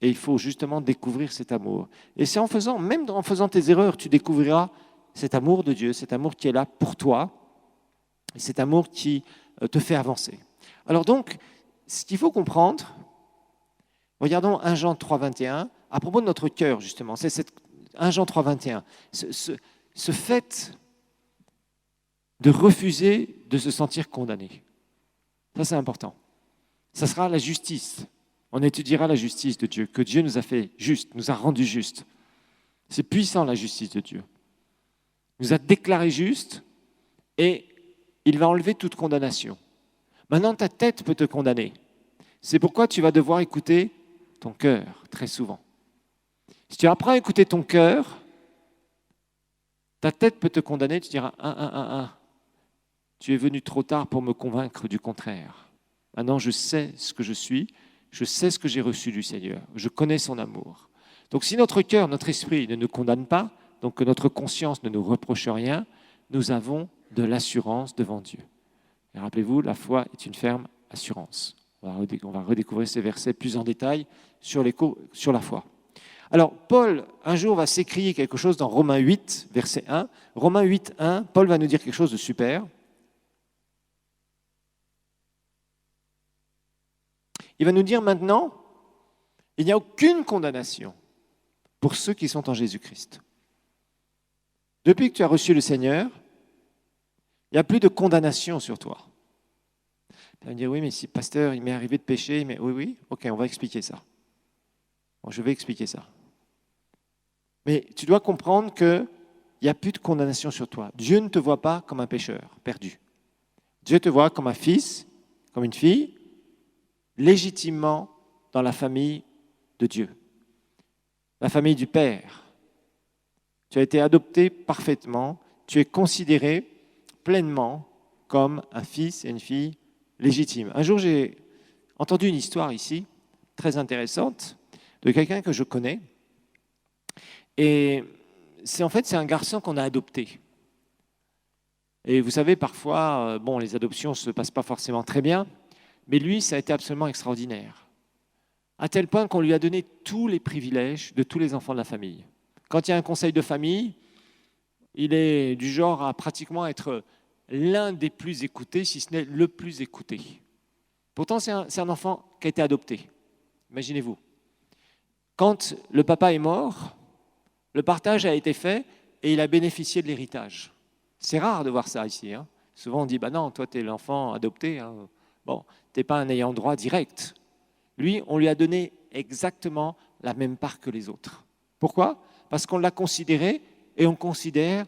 [SPEAKER 1] et il faut justement découvrir cet amour. Et c'est même en faisant tes erreurs, tu découvriras cet amour de Dieu, cet amour qui est là pour toi, et cet amour qui te fait avancer. Alors donc, ce qu'il faut comprendre, regardons 1 Jean 3, 21, à propos de notre cœur, justement, c'est 1 Jean 3, 21. Ce fait de refuser de se sentir condamné. Ça, c'est important. Ça sera la justice. On étudiera la justice de Dieu, que Dieu nous a fait juste, nous a rendus justes. C'est puissant, la justice de Dieu. Il nous a déclarés justes et il va enlever toute condamnation. Maintenant, ta tête peut te condamner. C'est pourquoi tu vas devoir écouter ton cœur très souvent. Si tu apprends à écouter ton cœur, ta tête peut te condamner, tu diras tu es venu trop tard pour me convaincre du contraire. Maintenant, je sais ce que je suis, je sais ce que j'ai reçu du Seigneur, je connais son amour. Donc si notre cœur, notre esprit ne nous condamne pas, donc que notre conscience ne nous reproche rien, nous avons de l'assurance devant Dieu. Et rappelez-vous, la foi est une ferme assurance. On va redécouvrir ces versets plus en détail sur la foi. Alors, Paul, un jour, va s'écrier quelque chose dans Romains 8, verset 1. Romains 8, 1, Paul va nous dire quelque chose de super. Il va nous dire maintenant, il n'y a aucune condamnation pour ceux qui sont en Jésus-Christ. Depuis que tu as reçu le Seigneur, il n'y a plus de condamnation sur toi. Tu vas me dire, oui, mais si pasteur, il m'est arrivé de pécher, mais oui, ok, on va expliquer ça. Bon, je vais expliquer ça. Mais tu dois comprendre qu'il n'y a plus de condamnation sur toi. Dieu ne te voit pas comme un pécheur perdu. Dieu te voit comme un fils, comme une fille, légitimement dans la famille de Dieu, la famille du Père. Tu as été adopté parfaitement, tu es considéré pleinement comme un fils et une fille légitime. Un jour, j'ai entendu une histoire ici, très intéressante, de quelqu'un que je connais. Et c'est un garçon qu'on a adopté. Et vous savez, parfois, les adoptions ne se passent pas forcément très bien, mais lui, ça a été absolument extraordinaire. À tel point qu'on lui a donné tous les privilèges de tous les enfants de la famille. Quand il y a un conseil de famille, il est du genre à pratiquement être l'un des plus écoutés, si ce n'est le plus écouté. Pourtant, c'est un enfant qui a été adopté. Imaginez-vous. Quand le papa est mort, le partage a été fait et il a bénéficié de l'héritage. C'est rare de voir ça ici. Souvent, on dit, non, toi, tu es l'enfant adopté. Bon, tu n'es pas un ayant droit direct. Lui, on lui a donné exactement la même part que les autres. Pourquoi ? Parce qu'on l'a considéré et on le considère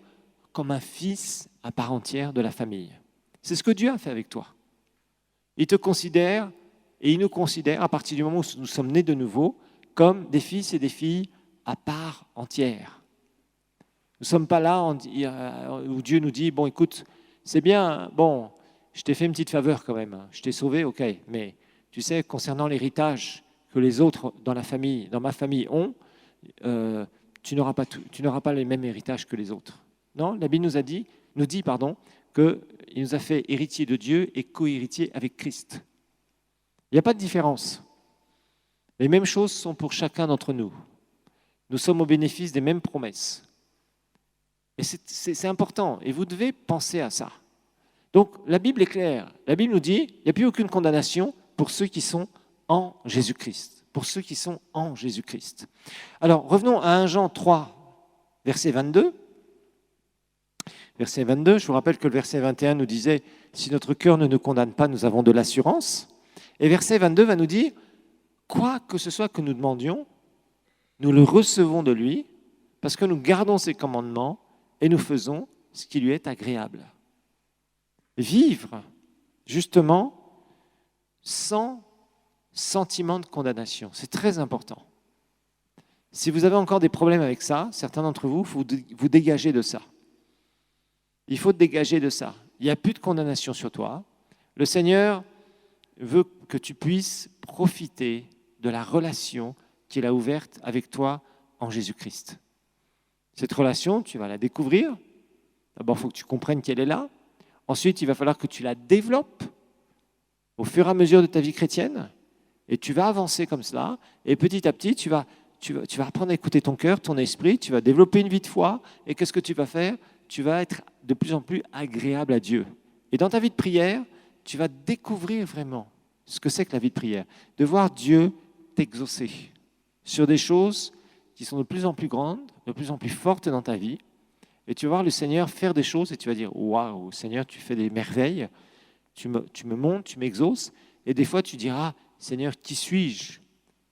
[SPEAKER 1] comme un fils à part entière de la famille. C'est ce que Dieu a fait avec toi. Il te considère et il nous considère, à partir du moment où nous sommes nés de nouveau, comme des fils et des filles à part entière. Nous ne sommes pas là où Dieu nous dit, écoute, c'est bien, je t'ai fait une petite faveur quand même, je t'ai sauvé, ok, mais tu sais, concernant l'héritage que les autres dans ma famille ont, tu n'auras pas les mêmes héritages que les autres. Non, la Bible nous dit qu'il nous a fait héritiers de Dieu et co-héritiers avec Christ. Il n'y a pas de différence. Les mêmes choses sont pour chacun d'entre nous. Nous sommes au bénéfice des mêmes promesses. Et c'est important, et vous devez penser à ça. Donc, la Bible est claire. La Bible nous dit qu'il n'y a plus aucune condamnation pour ceux qui sont en Jésus-Christ. Pour ceux qui sont en Jésus-Christ. Alors, revenons à 1 Jean 3, verset 22. Verset 22, je vous rappelle que le verset 21 nous disait « Si notre cœur ne nous condamne pas, nous avons de l'assurance ». Et verset 22 va nous dire « Quoi que ce soit que nous demandions, nous le recevons de lui, parce que nous gardons ses commandements et nous faisons ce qui lui est agréable. » Vivre, justement, sans sentiment de condamnation. C'est très important. Si vous avez encore des problèmes avec ça, certains d'entre vous, vous dégagez de ça. Il faut te dégager de ça. Il n'y a plus de condamnation sur toi. Le Seigneur veut que tu puisses profiter de la relation qu'il a ouverte avec toi en Jésus-Christ. Cette relation, tu vas la découvrir. D'abord, il faut que tu comprennes qu'elle est là. Ensuite, il va falloir que tu la développes au fur et à mesure de ta vie chrétienne. Et tu vas avancer comme cela. Et petit à petit, tu vas apprendre à écouter ton cœur, ton esprit. Tu vas développer une vie de foi. Et qu'est-ce que tu vas faire ? Tu vas être de plus en plus agréable à Dieu. Et dans ta vie de prière, tu vas découvrir vraiment ce que c'est que la vie de prière. De voir Dieu t'exaucer sur des choses qui sont de plus en plus grandes, de plus en plus fortes dans ta vie. Et tu vas voir le Seigneur faire des choses et tu vas dire « Waouh, Seigneur, tu fais des merveilles, tu me montes, tu m'exauces. » Et des fois, tu diras « Seigneur, qui suis-je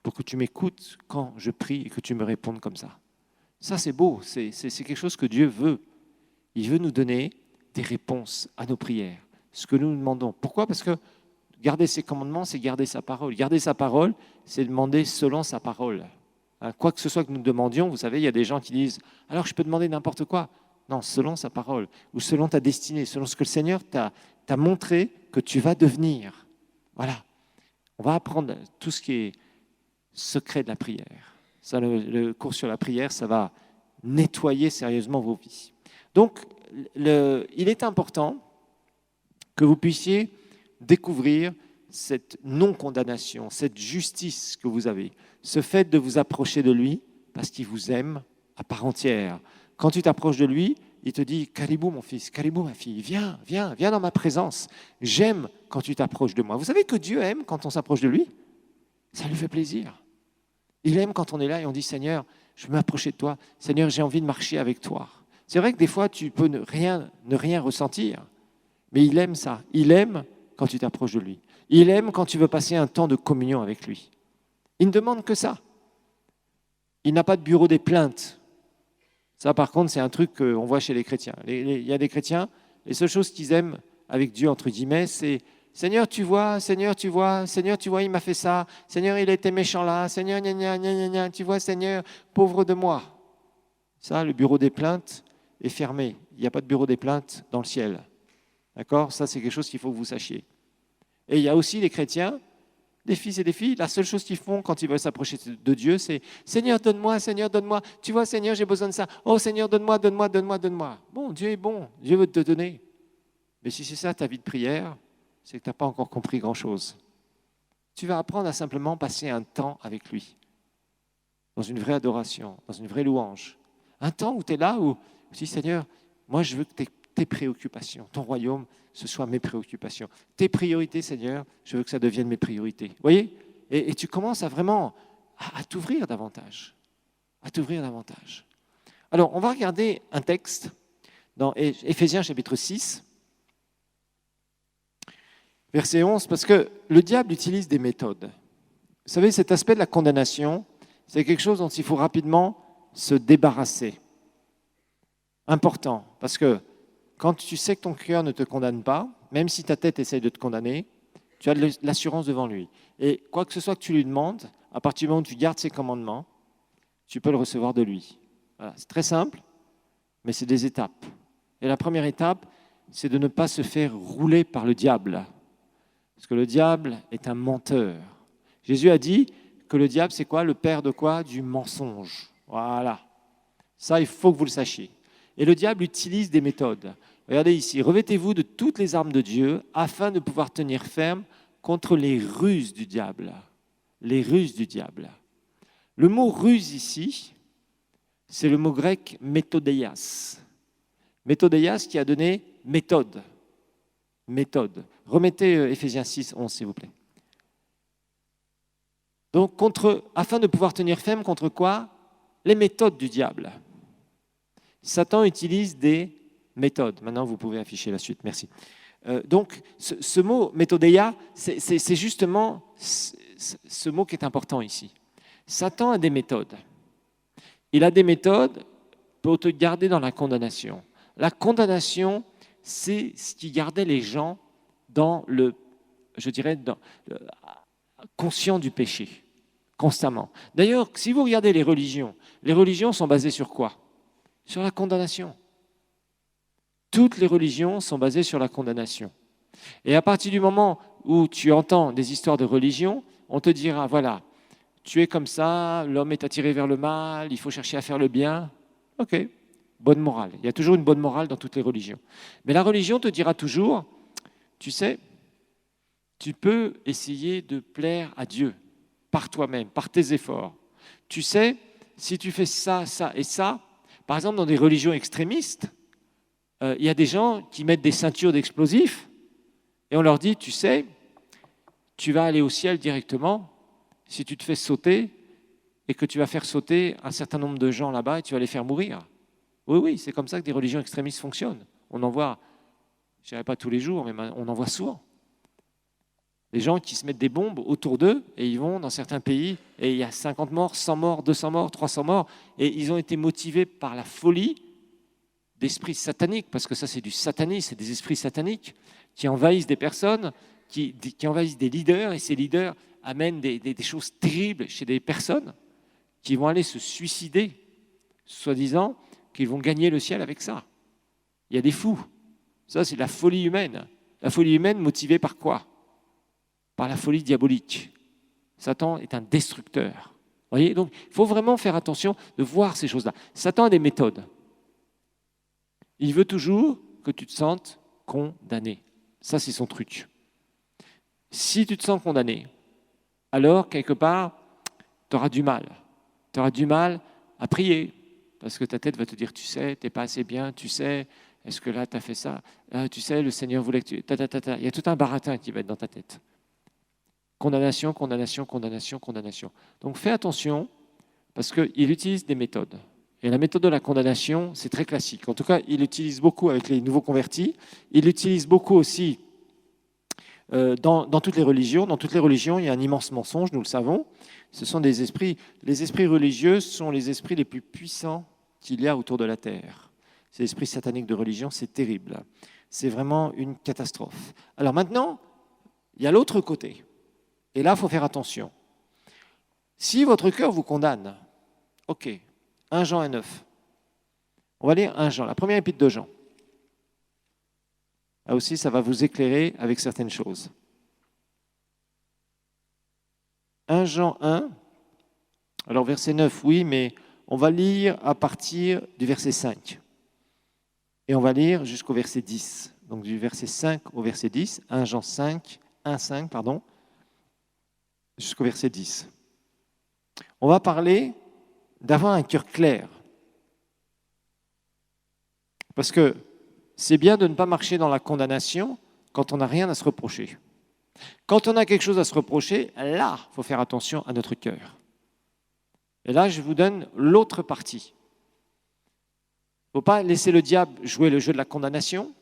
[SPEAKER 1] pour que tu m'écoutes quand je prie et que tu me répondes comme ça ?» Ça, c'est beau, c'est quelque chose que Dieu veut. Il veut nous donner des réponses à nos prières, ce que nous demandons. Pourquoi ? Parce que garder ses commandements, c'est garder sa parole. Garder sa parole, c'est demander selon sa parole. Quoi que ce soit que nous demandions, vous savez, il y a des gens qui disent « Alors, je peux demander n'importe quoi ?» Non, selon sa parole, ou selon ta destinée, selon ce que le Seigneur t'a montré que tu vas devenir. Voilà. On va apprendre tout ce qui est secret de la prière. Ça, le cours sur la prière, ça va nettoyer sérieusement vos vies. Donc, il est important que vous puissiez découvrir cette non-condamnation, cette justice que vous avez, ce fait de vous approcher de lui parce qu'il vous aime à part entière. Quand tu t'approches de lui, il te dit « Caribou mon fils, caribou ma fille, viens, viens, viens dans ma présence. J'aime quand tu t'approches de moi. » Vous savez que Dieu aime quand on s'approche de lui ? Ça lui fait plaisir. Il aime quand on est là et on dit « Seigneur, je veux m'approcher de toi. Seigneur, j'ai envie de marcher avec toi. » C'est vrai que des fois, tu peux ne rien ressentir, mais il aime ça. Il aime quand tu t'approches de lui. Il aime quand tu veux passer un temps de communion avec lui. Il ne demande que ça. Il n'a pas de bureau des plaintes. Ça, par contre, c'est un truc qu'on voit chez les chrétiens. Il y a des chrétiens, les seules choses qu'ils aiment avec Dieu, entre guillemets, c'est « Seigneur, tu vois, Seigneur, tu vois, Seigneur, tu vois, il m'a fait ça. Seigneur, il a été méchant là. Seigneur, gna, gna, gna, gna, gna. Tu vois, Seigneur, pauvre de moi. » Ça, le bureau des plaintes est fermé. Il n'y a pas de bureau des plaintes dans le ciel. D'accord ? Ça, c'est quelque chose qu'il faut que vous sachiez. Et il y a aussi les chrétiens, des fils et des filles, la seule chose qu'ils font quand ils veulent s'approcher de Dieu, c'est « Seigneur, donne-moi, Seigneur, donne-moi. Tu vois, Seigneur, j'ai besoin de ça. Oh, Seigneur, donne-moi, donne-moi, donne-moi, donne-moi. » Bon, Dieu est bon. Dieu veut te donner. Mais si c'est ça ta vie de prière, c'est que tu n'as pas encore compris grand-chose. Tu vas apprendre à simplement passer un temps avec lui, dans une vraie adoration, dans une vraie louange. Un temps où tu es là, où tu dis « Seigneur, moi, je veux que tes préoccupations, ton royaume, ce soit mes préoccupations. Tes priorités, Seigneur, je veux que ça devienne mes priorités. » Vous voyez ? Et tu commences à vraiment à t'ouvrir davantage. À t'ouvrir davantage. Alors, on va regarder un texte dans Éphésiens chapitre 6, verset 11, parce que le diable utilise des méthodes. Vous savez, cet aspect de la condamnation, c'est quelque chose dont il faut rapidement se débarrasser. Important, parce que quand tu sais que ton cœur ne te condamne pas, même si ta tête essaye de te condamner, tu as de l'assurance devant lui. Et quoi que ce soit que tu lui demandes, à partir du moment où tu gardes ses commandements, tu peux le recevoir de lui. Voilà, c'est très simple, mais c'est des étapes. Et la première étape, c'est de ne pas se faire rouler par le diable. Parce que le diable est un menteur. Jésus a dit que le diable, c'est quoi ? Le père de quoi ? Du mensonge. Voilà. Ça, il faut que vous le sachiez. Et le diable utilise des méthodes. Regardez ici, revêtez-vous de toutes les armes de Dieu afin de pouvoir tenir ferme contre les ruses du diable. Les ruses du diable. Le mot ruse ici, c'est le mot grec méthodeias. Méthodeias qui a donné méthode. Méthode. Remettez Éphésiens 6, 11, s'il vous plaît. Donc, afin de pouvoir tenir ferme contre quoi ? Les méthodes du diable. Satan utilise des méthodes. Maintenant, vous pouvez afficher la suite. Merci. Donc, ce mot méthodeia, c'est justement ce mot qui est important ici. Satan a des méthodes. Il a des méthodes pour te garder dans la condamnation. La condamnation, c'est ce qui gardait les gens dans conscient du péché, constamment. D'ailleurs, si vous regardez les religions sont basées sur quoi ? Sur la condamnation. Toutes les religions sont basées sur la condamnation. Et à partir du moment où tu entends des histoires de religion, on te dira, voilà, tu es comme ça, l'homme est attiré vers le mal, il faut chercher à faire le bien. Ok, bonne morale. Il y a toujours une bonne morale dans toutes les religions. Mais la religion te dira toujours, tu sais, tu peux essayer de plaire à Dieu par toi-même, par tes efforts. Tu sais, si tu fais ça, ça et ça, par exemple dans des religions extrémistes, il y a des gens qui mettent des ceintures d'explosifs et on leur dit, tu sais, tu vas aller au ciel directement si tu te fais sauter et que tu vas faire sauter un certain nombre de gens là-bas et tu vas les faire mourir. Oui, oui, c'est comme ça que des religions extrémistes fonctionnent. On en voit, je ne dirais pas tous les jours, mais on en voit souvent. Des gens qui se mettent des bombes autour d'eux et ils vont dans certains pays et il y a 50 morts, 100 morts, 200 morts, 300 morts et ils ont été motivés par la folie d'esprits sataniques, parce que ça c'est du satanisme, c'est des esprits sataniques qui envahissent des personnes, qui envahissent des leaders et ces leaders amènent des choses terribles chez des personnes qui vont aller se suicider, soi-disant qu'ils vont gagner le ciel avec ça. Il y a des fous. Ça c'est la folie humaine. La folie humaine motivée par quoi ? Par la folie diabolique. Satan est un destructeur. Vous voyez ? Donc, il faut vraiment faire attention de voir ces choses-là. Satan a des méthodes. Il veut toujours que tu te sentes condamné. Ça, c'est son truc. Si tu te sens condamné, alors, quelque part, tu auras du mal. Tu auras du mal à prier. Parce que ta tête va te dire, tu sais, tu n'es pas assez bien, tu sais, est-ce que là, tu as fait ça ? Tu sais, le Seigneur voulait que tu... Il y a tout un baratin qui va être dans ta tête. Condamnation, condamnation, condamnation, condamnation. Donc fais attention, parce qu'il utilise des méthodes. Et la méthode de la condamnation, c'est très classique. En tout cas, il l'utilise beaucoup avec les nouveaux convertis. Il l'utilise beaucoup aussi dans toutes les religions. Dans toutes les religions, il y a un immense mensonge, nous le savons. Ce sont des esprits. Les esprits religieux sont les esprits les plus puissants qu'il y a autour de la terre. Ces esprits sataniques de religion, c'est terrible. C'est vraiment une catastrophe. Alors maintenant, il y a l'autre côté. Et là, il faut faire attention. Si votre cœur vous condamne, ok, 1 Jean 1,9. On va lire 1 Jean, la première épître de Jean. Là aussi, ça va vous éclairer avec certaines choses. 1 Jean 1, alors verset 9, oui, mais on va lire à partir du verset 5. Et on va lire jusqu'au verset 10. Donc du verset 5 au verset 10, 1 Jean 5, 1,5, pardon, jusqu'au verset 10. On va parler d'avoir un cœur clair. Parce que c'est bien de ne pas marcher dans la condamnation quand on n'a rien à se reprocher. Quand on a quelque chose à se reprocher, là, il faut faire attention à notre cœur. Et là, je vous donne l'autre partie. Il ne faut pas laisser le diable jouer le jeu de la condamnation,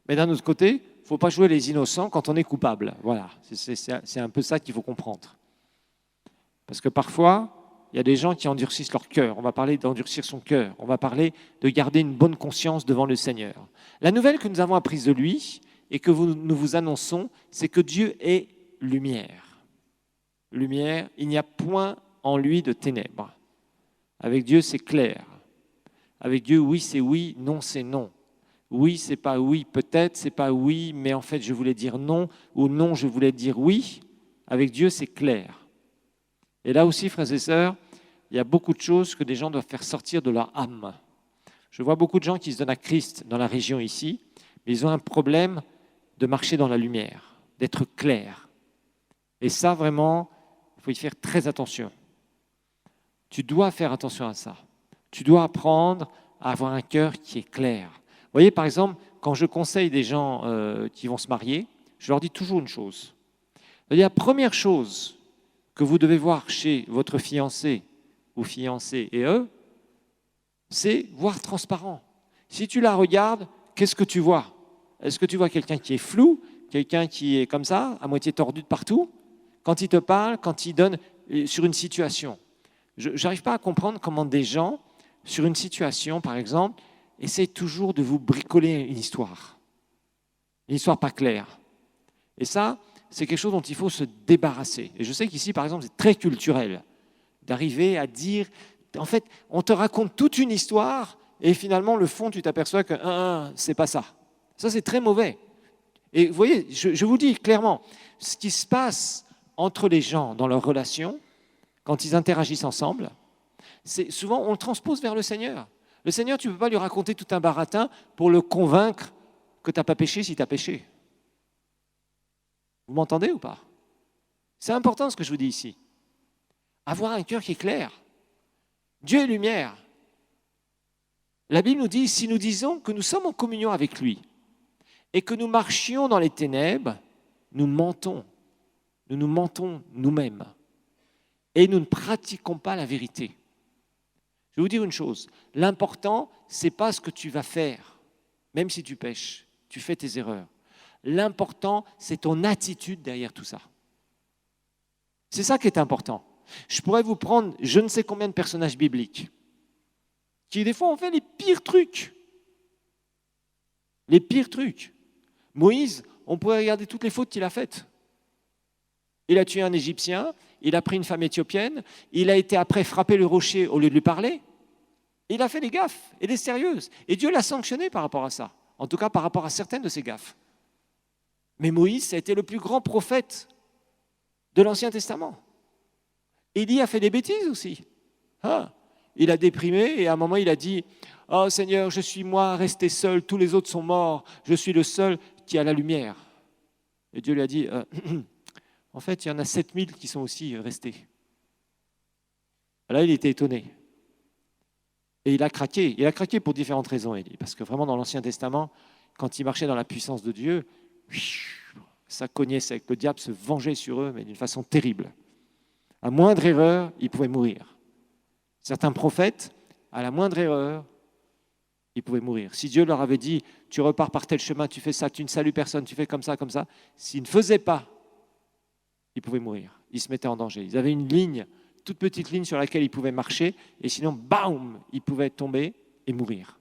[SPEAKER 1] mais d'un autre côté, il ne faut pas jouer les innocents quand on est coupable. Voilà, c'est un peu ça qu'il faut comprendre. Parce que parfois, il y a des gens qui endurcissent leur cœur. On va parler d'endurcir son cœur. On va parler de garder une bonne conscience devant le Seigneur. La nouvelle que nous avons apprise de lui et que nous vous annonçons, c'est que Dieu est lumière. Lumière, il n'y a point en lui de ténèbres. Avec Dieu, c'est clair. Avec Dieu, oui, c'est oui, non, c'est non. Oui, c'est pas oui, peut-être, c'est pas oui, mais en fait, je voulais dire non, ou non, je voulais dire oui. Avec Dieu, c'est clair. Et là aussi, frères et sœurs, il y a beaucoup de choses que des gens doivent faire sortir de leur âme. Je vois beaucoup de gens qui se donnent à Christ dans la région ici, mais ils ont un problème de marcher dans la lumière, d'être clair. Et ça, vraiment, il faut y faire très attention. Tu dois faire attention à ça. Tu dois apprendre à avoir un cœur qui est clair. Vous voyez, par exemple, quand je conseille des gens qui vont se marier, je leur dis toujours une chose. La première chose que vous devez voir chez votre fiancé ou fiancée et eux, c'est voir transparent. Si tu la regardes, qu'est-ce que tu vois ? Est-ce que tu vois quelqu'un qui est flou, quelqu'un qui est comme ça, à moitié tordu de partout ? Quand il te parle, quand il donne sur une situation. Je n'arrive pas à comprendre comment des gens, sur une situation par exemple, essayent toujours de vous bricoler une histoire pas claire. Et ça, c'est quelque chose dont il faut se débarrasser. Et je sais qu'ici, par exemple, c'est très culturel d'arriver à dire, en fait, on te raconte toute une histoire et finalement, le fond, tu t'aperçois que c'est pas ça. Ça, c'est très mauvais. Et vous voyez, je vous dis clairement, ce qui se passe entre les gens dans leurs relations, quand ils interagissent ensemble, c'est souvent, on le transpose vers le Seigneur. Le Seigneur, tu ne peux pas lui raconter tout un baratin pour le convaincre que tu n'as pas péché si tu as péché. Vous m'entendez ou pas ? C'est important ce que je vous dis ici. Avoir un cœur qui est clair. Dieu est lumière. La Bible nous dit, si nous disons que nous sommes en communion avec lui et que nous marchions dans les ténèbres, nous mentons. Nous nous mentons nous-mêmes. Et nous ne pratiquons pas la vérité. Je vais vous dire une chose, l'important, ce n'est pas ce que tu vas faire, même si tu pêches, tu fais tes erreurs. L'important, c'est ton attitude derrière tout ça. C'est ça qui est important. Je pourrais vous prendre je ne sais combien de personnages bibliques qui, des fois, ont fait les pires trucs. Les pires trucs. Moïse, on pourrait regarder toutes les fautes qu'il a faites. Il a tué un Égyptien, il a pris une femme éthiopienne, il a été après frapper le rocher au lieu de lui parler. Il a fait des gaffes, et des sérieuses. Et Dieu l'a sanctionné par rapport à ça. En tout cas, par rapport à certaines de ses gaffes. Mais Moïse, ça a été le plus grand prophète de l'Ancien Testament. Élie a fait des bêtises aussi. Il a déprimé et à un moment, il a dit « Oh Seigneur, je suis moi resté seul, tous les autres sont morts, je suis le seul qui a la lumière. » Et Dieu lui a dit « En fait, il y en a 7000 qui sont aussi restés. » Là, il était étonné. Et il a craqué. Il a craqué pour différentes raisons, Élie. Parce que vraiment, dans l'Ancien Testament, quand il marchait dans la puissance de Dieu, ça cognait sec. Le diable se vengeait sur eux, mais d'une façon terrible. À moindre erreur, ils pouvaient mourir. Certains prophètes, à la moindre erreur, ils pouvaient mourir. Si Dieu leur avait dit, tu repars par tel chemin, tu fais ça, tu ne salues personne, tu fais comme ça, s'ils ne faisaient pas, ils pouvaient mourir. Ils se mettaient en danger. Ils avaient une ligne, toute petite ligne sur laquelle ils pouvaient marcher, et sinon, bam, ils pouvaient tomber et mourir.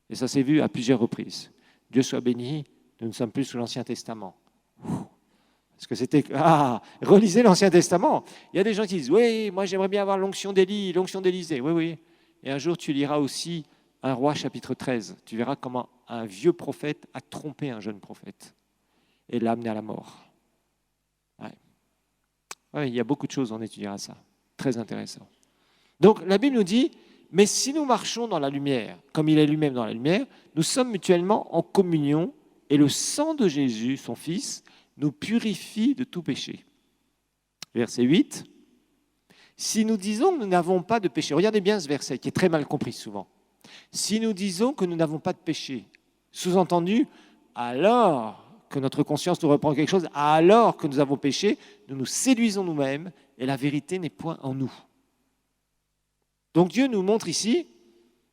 [SPEAKER 1] Et ça s'est vu à plusieurs reprises. Dieu soit béni, nous ne sommes plus sous l'Ancien Testament. Parce que c'était... relisez l'Ancien Testament. Il y a des gens qui disent, oui, moi j'aimerais bien avoir l'onction d'Élie, l'onction d'Élisée. Oui. Et un jour, tu liras aussi un roi chapitre 13. Tu verras comment un vieux prophète a trompé un jeune prophète et l'a amené à la mort. Ouais, il y a beaucoup de choses, on étudiera ça. Très intéressant. Donc, la Bible nous dit, mais si nous marchons dans la lumière, comme il est lui-même dans la lumière, nous sommes mutuellement en communion et le sang de Jésus, son Fils, nous purifie de tout péché. Verset 8. Si nous disons que nous n'avons pas de péché, regardez bien ce verset qui est très mal compris souvent. Si nous disons que nous n'avons pas de péché, sous-entendu, alors que notre conscience nous reprend quelque chose, alors que nous avons péché, nous nous séduisons nous-mêmes et la vérité n'est point en nous. Donc Dieu nous montre ici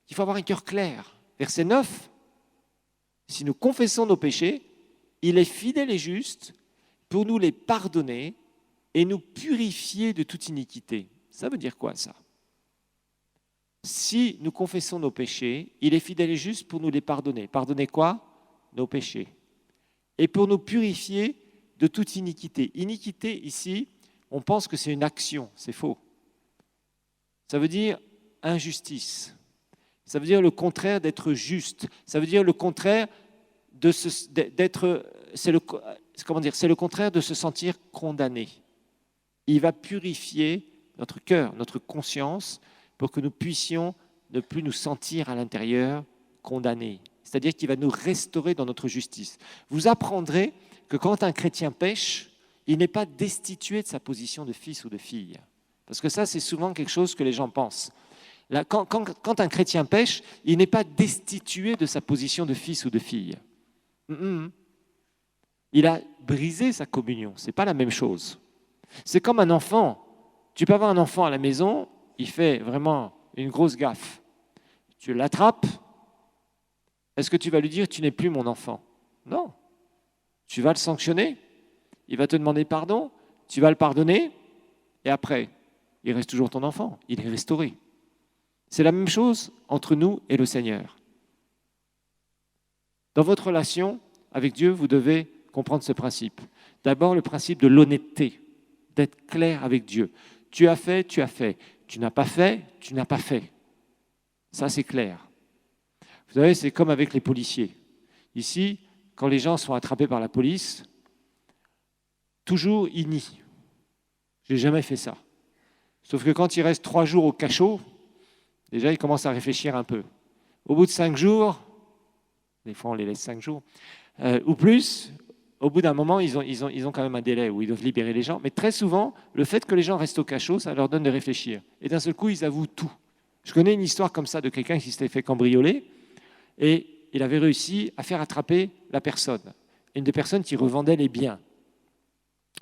[SPEAKER 1] qu'il faut avoir un cœur clair. Verset 9. Si nous confessons nos péchés, il est fidèle et juste pour nous les pardonner et nous purifier de toute iniquité. Ça veut dire quoi ça? Si nous confessons nos péchés, il est fidèle et juste pour nous les pardonner. Pardonner quoi? Nos péchés. Et pour nous purifier de toute iniquité. Iniquité, ici, on pense que c'est une action. C'est faux. Ça veut dire injustice. Ça veut dire le contraire d'être juste. Ça veut dire le contraire d'être... C'est le contraire de se sentir condamné. Il va purifier notre cœur, notre conscience, pour que nous puissions ne plus nous sentir à l'intérieur condamnés. C'est-à-dire qu'il va nous restaurer dans notre justice. Vous apprendrez que quand un chrétien pêche, il n'est pas destitué de sa position de fils ou de fille. Parce que ça, c'est souvent quelque chose que les gens pensent. Là, quand un chrétien pêche, il n'est pas destitué de sa position de fils ou de fille. Il a brisé sa communion. Ce n'est pas la même chose. C'est comme un enfant. Tu peux avoir un enfant à la maison, il fait vraiment une grosse gaffe. Tu l'attrapes. Est-ce que tu vas lui dire « tu n'es plus mon enfant » ? Non. Tu vas le sanctionner. Il va te demander pardon. Tu vas le pardonner. Et après, il reste toujours ton enfant. Il est restauré. C'est la même chose entre nous et le Seigneur. Dans votre relation avec Dieu, vous devez comprendre ce principe. D'abord, le principe de l'honnêteté, d'être clair avec Dieu. Tu as fait, tu as fait. Tu n'as pas fait, tu n'as pas fait. Ça, c'est clair. Vous savez, c'est comme avec les policiers. Ici, quand les gens sont attrapés par la police, toujours ils nient. Je n'ai jamais fait ça. Sauf que quand ils restent 3 jours au cachot, déjà, ils commencent à réfléchir un peu. Au bout de 5 jours, des fois on les laisse 5 jours, ou plus, au bout d'un moment, ils ont quand même un délai où ils doivent libérer les gens. Mais très souvent, le fait que les gens restent au cachot, ça leur donne de réfléchir. Et d'un seul coup, ils avouent tout. Je connais une histoire comme ça de quelqu'un qui s'était fait cambrioler et il avait réussi à faire attraper la personne. Une des personnes qui revendait les biens.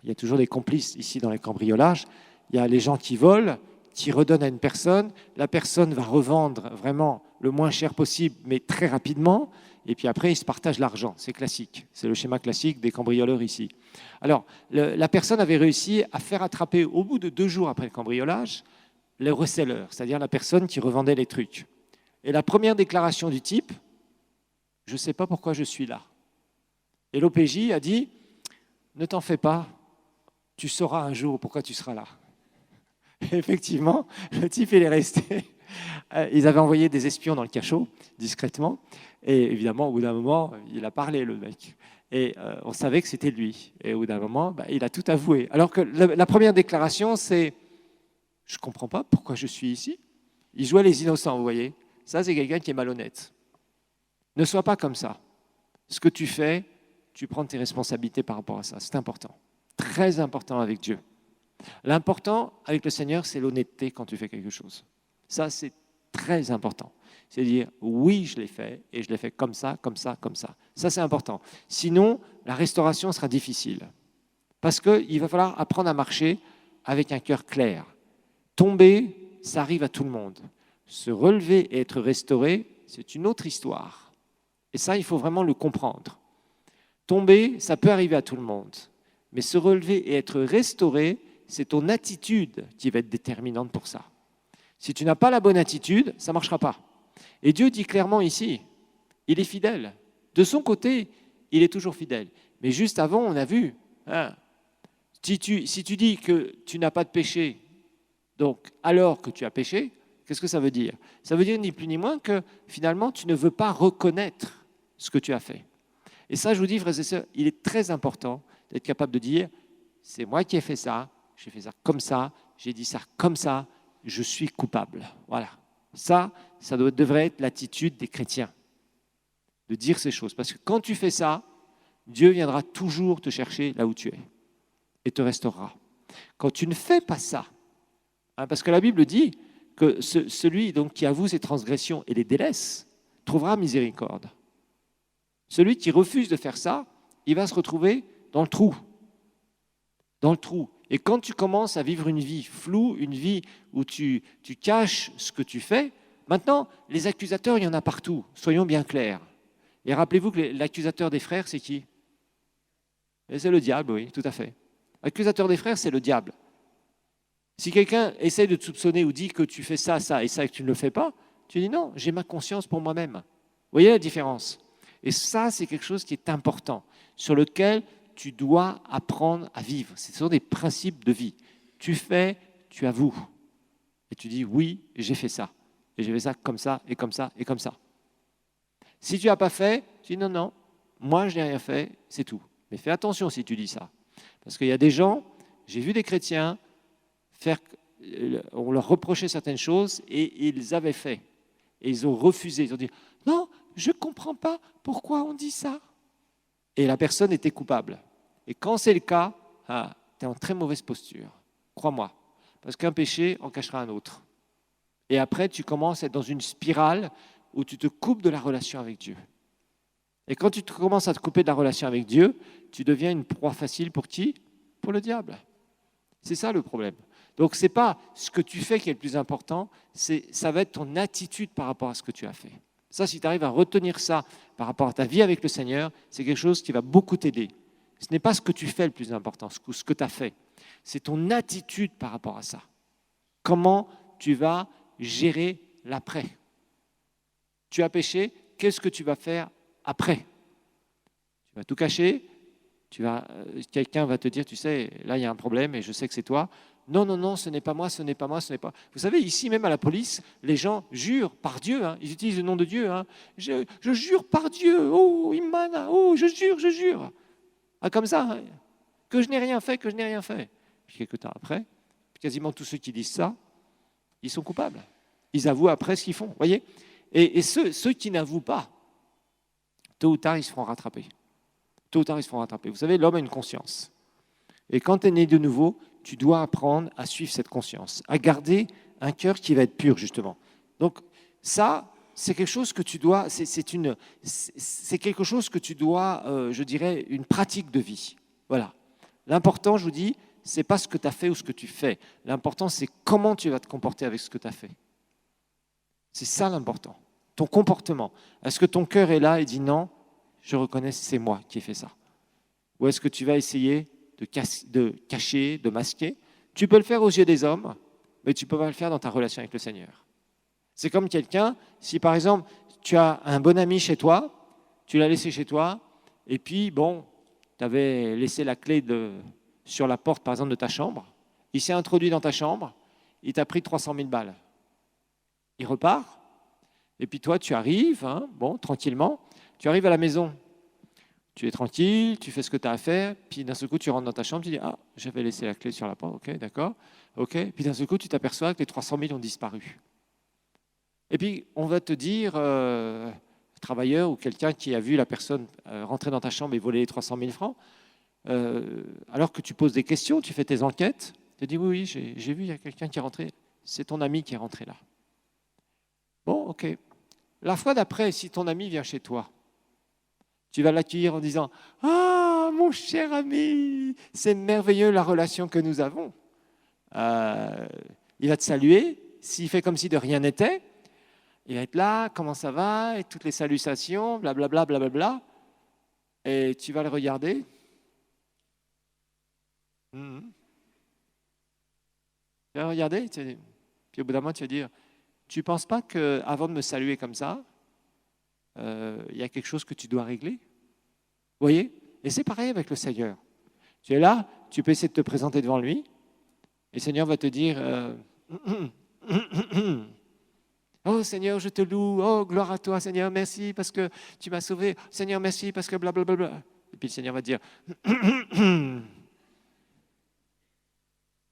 [SPEAKER 1] Il y a toujours des complices ici dans les cambriolages. Il y a les gens qui volent, tu redonnes à une personne, la personne va revendre vraiment le moins cher possible, mais très rapidement, et puis après, ils se partagent l'argent. C'est classique, c'est le schéma classique des cambrioleurs ici. Alors, la personne avait réussi à faire attraper, au bout de 2 jours après le cambriolage, le reseller, c'est-à-dire la personne qui revendait les trucs. Et la première déclaration du type, je ne sais pas pourquoi je suis là. Et l'OPJ a dit, ne t'en fais pas, tu sauras un jour pourquoi tu seras là. Et effectivement, le type, il est resté. Ils avaient envoyé des espions dans le cachot, discrètement. Et évidemment, au bout d'un moment, il a parlé, le mec. Et on savait que c'était lui. Et au bout d'un moment, il a tout avoué. Alors que la première déclaration, c'est « Je ne comprends pas pourquoi je suis ici ». Il jouait les innocents, vous voyez. Ça, c'est quelqu'un qui est malhonnête. Ne sois pas comme ça. Ce que tu fais, tu prends tes responsabilités par rapport à ça. C'est important. Très important avec Dieu. L'important avec le Seigneur, c'est l'honnêteté quand tu fais quelque chose. Ça, c'est très important. C'est dire, oui, je l'ai fait, et je l'ai fait comme ça, comme ça, comme ça. Ça, c'est important. Sinon, la restauration sera difficile. Parce qu'il va falloir apprendre à marcher avec un cœur clair. Tomber, ça arrive à tout le monde. Se relever et être restauré, c'est une autre histoire. Et ça, il faut vraiment le comprendre. Tomber, ça peut arriver à tout le monde. Mais se relever et être restauré, c'est ton attitude qui va être déterminante pour ça. Si tu n'as pas la bonne attitude, ça ne marchera pas. Et Dieu dit clairement ici, il est fidèle. De son côté, il est toujours fidèle. Mais juste avant, on a vu, si tu dis que tu n'as pas de péché, donc alors que tu as péché, qu'est-ce que ça veut dire? Ça veut dire ni plus ni moins que finalement, tu ne veux pas reconnaître ce que tu as fait. Et ça, je vous dis, frères et sœurs, il est très important d'être capable de dire, c'est moi qui ai fait ça, j'ai fait ça comme ça, j'ai dit ça comme ça, je suis coupable. Voilà. Ça devrait être l'attitude des chrétiens, de dire ces choses. Parce que quand tu fais ça, Dieu viendra toujours te chercher là où tu es et te restaurera. Quand tu ne fais pas ça, parce que la Bible dit que celui donc, qui avoue ses transgressions et les délaisse trouvera miséricorde. Celui qui refuse de faire ça, il va se retrouver dans le trou. Dans le trou. Et quand tu commences à vivre une vie floue, une vie où tu caches ce que tu fais, maintenant, les accusateurs, il y en a partout. Soyons bien clairs. Et rappelez-vous que l'accusateur des frères, c'est qui? Et c'est le diable, oui, tout à fait. L'accusateur des frères, c'est le diable. Si quelqu'un essaie de te soupçonner ou dit que tu fais ça, ça et ça et que tu ne le fais pas, tu dis non, j'ai ma conscience pour moi-même. Vous voyez la différence? Et ça, c'est quelque chose qui est important, sur lequel tu dois apprendre à vivre. Ce sont des principes de vie. Tu fais, tu avoues. Et tu dis oui, j'ai fait ça. Et j'ai fait ça comme ça, et comme ça, et comme ça. Si tu n'as pas fait, tu dis non, non, moi je n'ai rien fait, c'est tout. Mais fais attention si tu dis ça. Parce qu'il y a des gens, j'ai vu des chrétiens, on leur reprochait certaines choses et ils avaient fait. Et ils ont refusé. Ils ont dit non, je ne comprends pas pourquoi on dit ça. Et la personne était coupable. Et quand c'est le cas, tu es en très mauvaise posture. Crois-moi. Parce qu'un péché en cachera un autre. Et après, tu commences à être dans une spirale où tu te coupes de la relation avec Dieu. Et quand tu commences à te couper de la relation avec Dieu, tu deviens une proie facile pour qui? Pour le diable. C'est ça le problème. Donc, ce n'est pas ce que tu fais qui est le plus important, ça va être ton attitude par rapport à ce que tu as fait. Ça, si tu arrives à retenir ça par rapport à ta vie avec le Seigneur, c'est quelque chose qui va beaucoup t'aider. Ce n'est pas ce que tu fais le plus important, ce que tu as fait. C'est ton attitude par rapport à ça. Comment tu vas gérer l'après? Tu as péché, qu'est-ce que tu vas faire après? Tu vas tout cacher, quelqu'un va te dire, tu sais, là il y a un problème et je sais que c'est toi. Non, non, non, ce n'est pas moi, ce n'est pas moi, ce n'est pas... Vous savez, ici, même à la police, les gens jurent par Dieu, ils utilisent le nom de Dieu. Je jure par Dieu, oh, Imana, oh, je jure. Comme ça, que je n'ai rien fait, que je n'ai rien fait. Puis quelques temps après, quasiment tous ceux qui disent ça, ils sont coupables. Ils avouent après ce qu'ils font, voyez. Et ceux qui n'avouent pas, tôt ou tard, ils se feront rattraper. Tôt ou tard, ils se feront rattraper. Vous savez, l'homme a une conscience. Et quand tu es né de nouveau, tu dois apprendre à suivre cette conscience, à garder un cœur qui va être pur, justement. Donc ça, c'est quelque chose que tu dois, c'est quelque chose que tu dois, je dirais, une pratique de vie. Voilà. L'important, je vous dis, ce n'est pas ce que tu as fait ou ce que tu fais. L'important, c'est comment tu vas te comporter avec ce que tu as fait. C'est ça l'important. Ton comportement. Est-ce que ton cœur est là et dit non, je reconnais, c'est moi qui ai fait ça? Ou est-ce que tu vas essayer de cacher, de masquer? Tu peux le faire aux yeux des hommes, mais tu ne peux pas le faire dans ta relation avec le Seigneur. C'est comme quelqu'un, si par exemple, tu as un bon ami chez toi, tu l'as laissé chez toi, et puis, bon, tu avais laissé la clé sur la porte, par exemple, de ta chambre, il s'est introduit dans ta chambre, il t'a pris 300 000 balles. Il repart, et puis toi, tu arrives, tranquillement, tu arrives à la maison. Tu es tranquille, tu fais ce que tu as à faire, puis d'un seul coup, tu rentres dans ta chambre, tu dis « Ah, j'avais laissé la clé sur la porte, ok, d'accord, ok. » Puis d'un seul coup, tu t'aperçois que les 300 000 ont disparu. Et puis, on va te dire, travailleur ou quelqu'un qui a vu la personne rentrer dans ta chambre et voler les 300 000 francs, alors que tu poses des questions, tu fais tes enquêtes, tu te dis « Oui, j'ai vu, il y a quelqu'un qui est rentré, c'est ton ami qui est rentré là. » Bon, ok. La fois d'après, si ton ami vient chez toi, tu vas l'accueillir en disant « Ah, mon cher ami, c'est merveilleux la relation que nous avons. » Il va te saluer. S'il fait comme si de rien n'était, il va être là, comment ça va, et toutes les salutations, blablabla, blablabla. Et tu vas le regarder. Tu vas le regarder, puis au bout d'un moment, tu vas dire « Tu ne penses pas qu'avant de me saluer comme ça, il y a quelque chose que tu dois régler? » Vous voyez? Et c'est pareil avec le Seigneur. Tu es là, tu peux essayer de te présenter devant lui, et le Seigneur va te dire Oh Seigneur, je te loue, oh gloire à toi Seigneur, merci parce que tu m'as sauvé, Seigneur, merci parce que blablabla. Et puis le Seigneur va te dire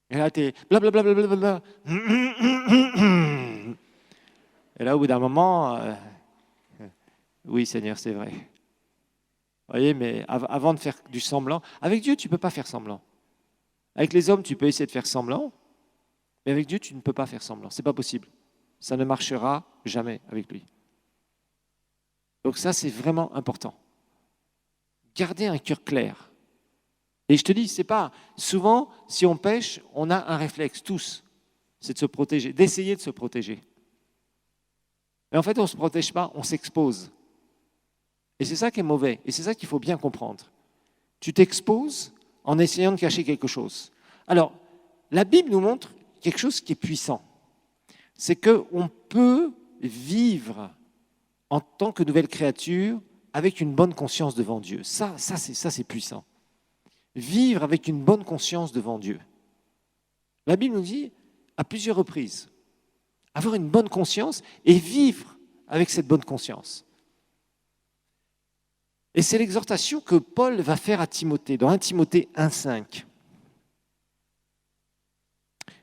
[SPEAKER 1] et là tu es blablabla. Et là au bout d'un moment, oui Seigneur, c'est vrai. Vous voyez, mais avant de faire du semblant, avec Dieu, tu ne peux pas faire semblant. Avec les hommes, tu peux essayer de faire semblant, mais avec Dieu, tu ne peux pas faire semblant. Ce n'est pas possible. Ça ne marchera jamais avec lui. Donc ça, c'est vraiment important. Gardez un cœur clair. Et je te dis, c'est pas... Souvent, si on pêche, on a un réflexe, tous, c'est de se protéger, d'essayer de se protéger. Mais en fait, on ne se protège pas, on s'expose. Et c'est ça qui est mauvais, et c'est ça qu'il faut bien comprendre. Tu t'exposes en essayant de cacher quelque chose. Alors, la Bible nous montre quelque chose qui est puissant. C'est qu'on peut vivre en tant que nouvelle créature avec une bonne conscience devant Dieu. Ça c'est puissant. Vivre avec une bonne conscience devant Dieu. La Bible nous dit à plusieurs reprises, avoir une bonne conscience et vivre avec cette bonne conscience. Et c'est l'exhortation que Paul va faire à Timothée, dans 1 Timothée 1,5.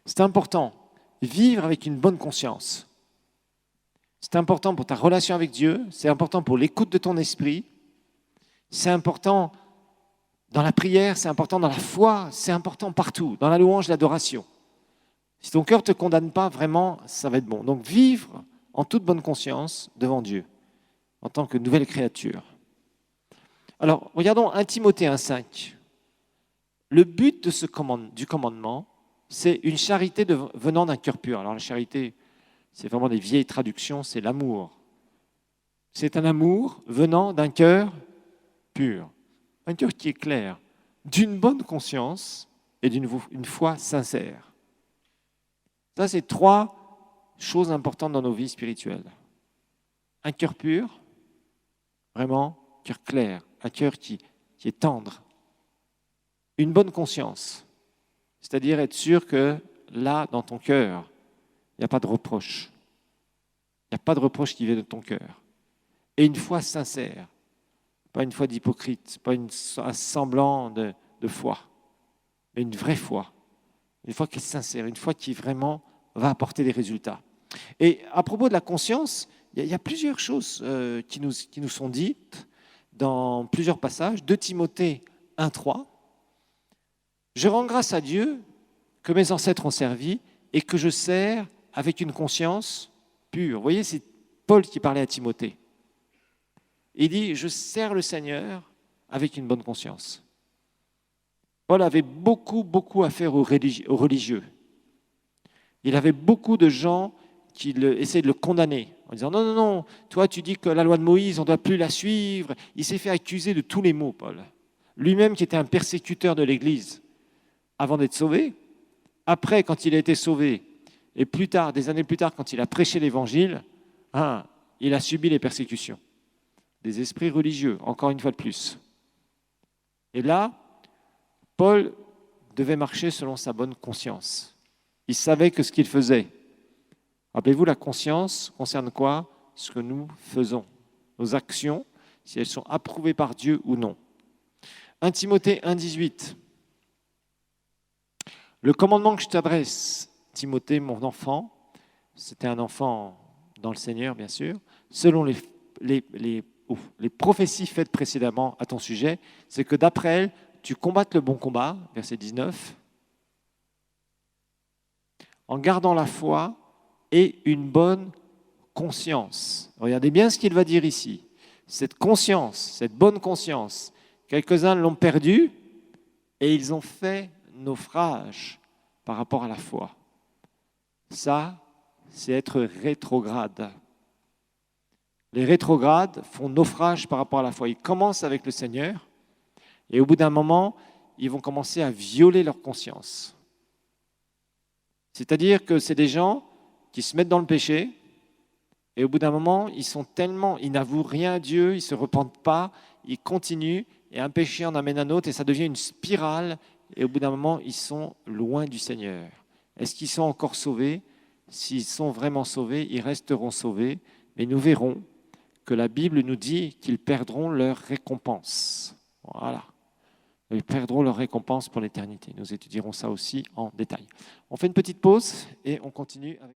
[SPEAKER 1] C'est important, vivre avec une bonne conscience. C'est important pour ta relation avec Dieu, c'est important pour l'écoute de ton esprit, c'est important dans la prière, c'est important dans la foi, c'est important partout, dans la louange, l'adoration. Si ton cœur ne te condamne pas, vraiment, ça va être bon. Donc vivre en toute bonne conscience devant Dieu, en tant que nouvelle créature. Alors, regardons 1 Timothée 1,5. Le but de du commandement, c'est une charité venant d'un cœur pur. Alors la charité, c'est vraiment des vieilles traductions, c'est l'amour. C'est un amour venant d'un cœur pur, un cœur qui est clair, d'une bonne conscience et d'une foi sincère. Ça, c'est 3 choses importantes dans nos vies spirituelles. Un cœur pur, vraiment, cœur clair, un cœur qui est tendre. Une bonne conscience, c'est-à-dire être sûr que là, dans ton cœur, il n'y a pas de reproche. Il n'y a pas de reproche qui vient de ton cœur. Et une foi sincère, pas une foi d'hypocrite, pas un semblant de foi, mais une vraie foi. Une foi qui est sincère, une foi qui vraiment va apporter des résultats. Et à propos de la conscience, il y a plusieurs choses qui nous sont dites dans plusieurs passages. 2 Timothée 1,3. Je rends grâce à Dieu que mes ancêtres ont servi et que je sers avec une conscience pure. Vous voyez, c'est Paul qui parlait à Timothée. Il dit, je sers le Seigneur avec une bonne conscience. Paul avait beaucoup à faire aux religieux. Il avait beaucoup de gens qui essayaient de le condamner en disant non, non, non, toi tu dis que la loi de Moïse, on ne doit plus la suivre. Il s'est fait accuser de tous les maux, Paul. Lui-même qui était un persécuteur de l'Église avant d'être sauvé. Après, quand il a été sauvé, et plus tard, des années plus tard, quand il a prêché l'Évangile, il a subi les persécutions des esprits religieux, encore une fois de plus. Et là, Paul devait marcher selon sa bonne conscience. Il savait que ce qu'il faisait. Rappelez-vous, la conscience concerne quoi? Ce que nous faisons, nos actions, si elles sont approuvées par Dieu ou non. 1 Timothée 1,18. Le commandement que je t'adresse, Timothée, mon enfant, c'était un enfant dans le Seigneur, bien sûr, selon les prophéties faites précédemment à ton sujet, c'est que d'après elles, tu combattes le bon combat, verset 19, en gardant la foi et une bonne conscience. Regardez bien ce qu'il va dire ici. Cette conscience, cette bonne conscience, quelques-uns l'ont perdue et ils ont fait naufrage par rapport à la foi. Ça, c'est être rétrograde. Les rétrogrades font naufrage par rapport à la foi. Ils commencent avec le Seigneur et au bout d'un moment, ils vont commencer à violer leur conscience. C'est-à-dire que c'est des gens qui se mettent dans le péché et au bout d'un moment, ils n'avouent rien à Dieu, ils ne se repentent pas, ils continuent et un péché en amène un autre et ça devient une spirale et au bout d'un moment, ils sont loin du Seigneur. Est-ce qu'ils sont encore sauvés? S'ils sont vraiment sauvés, ils resteront sauvés, mais nous verrons que la Bible nous dit qu'ils perdront leur récompense. Voilà. Ils perdront leur récompense pour l'éternité. Nous étudierons ça aussi en détail. On fait une petite pause et on continue avec...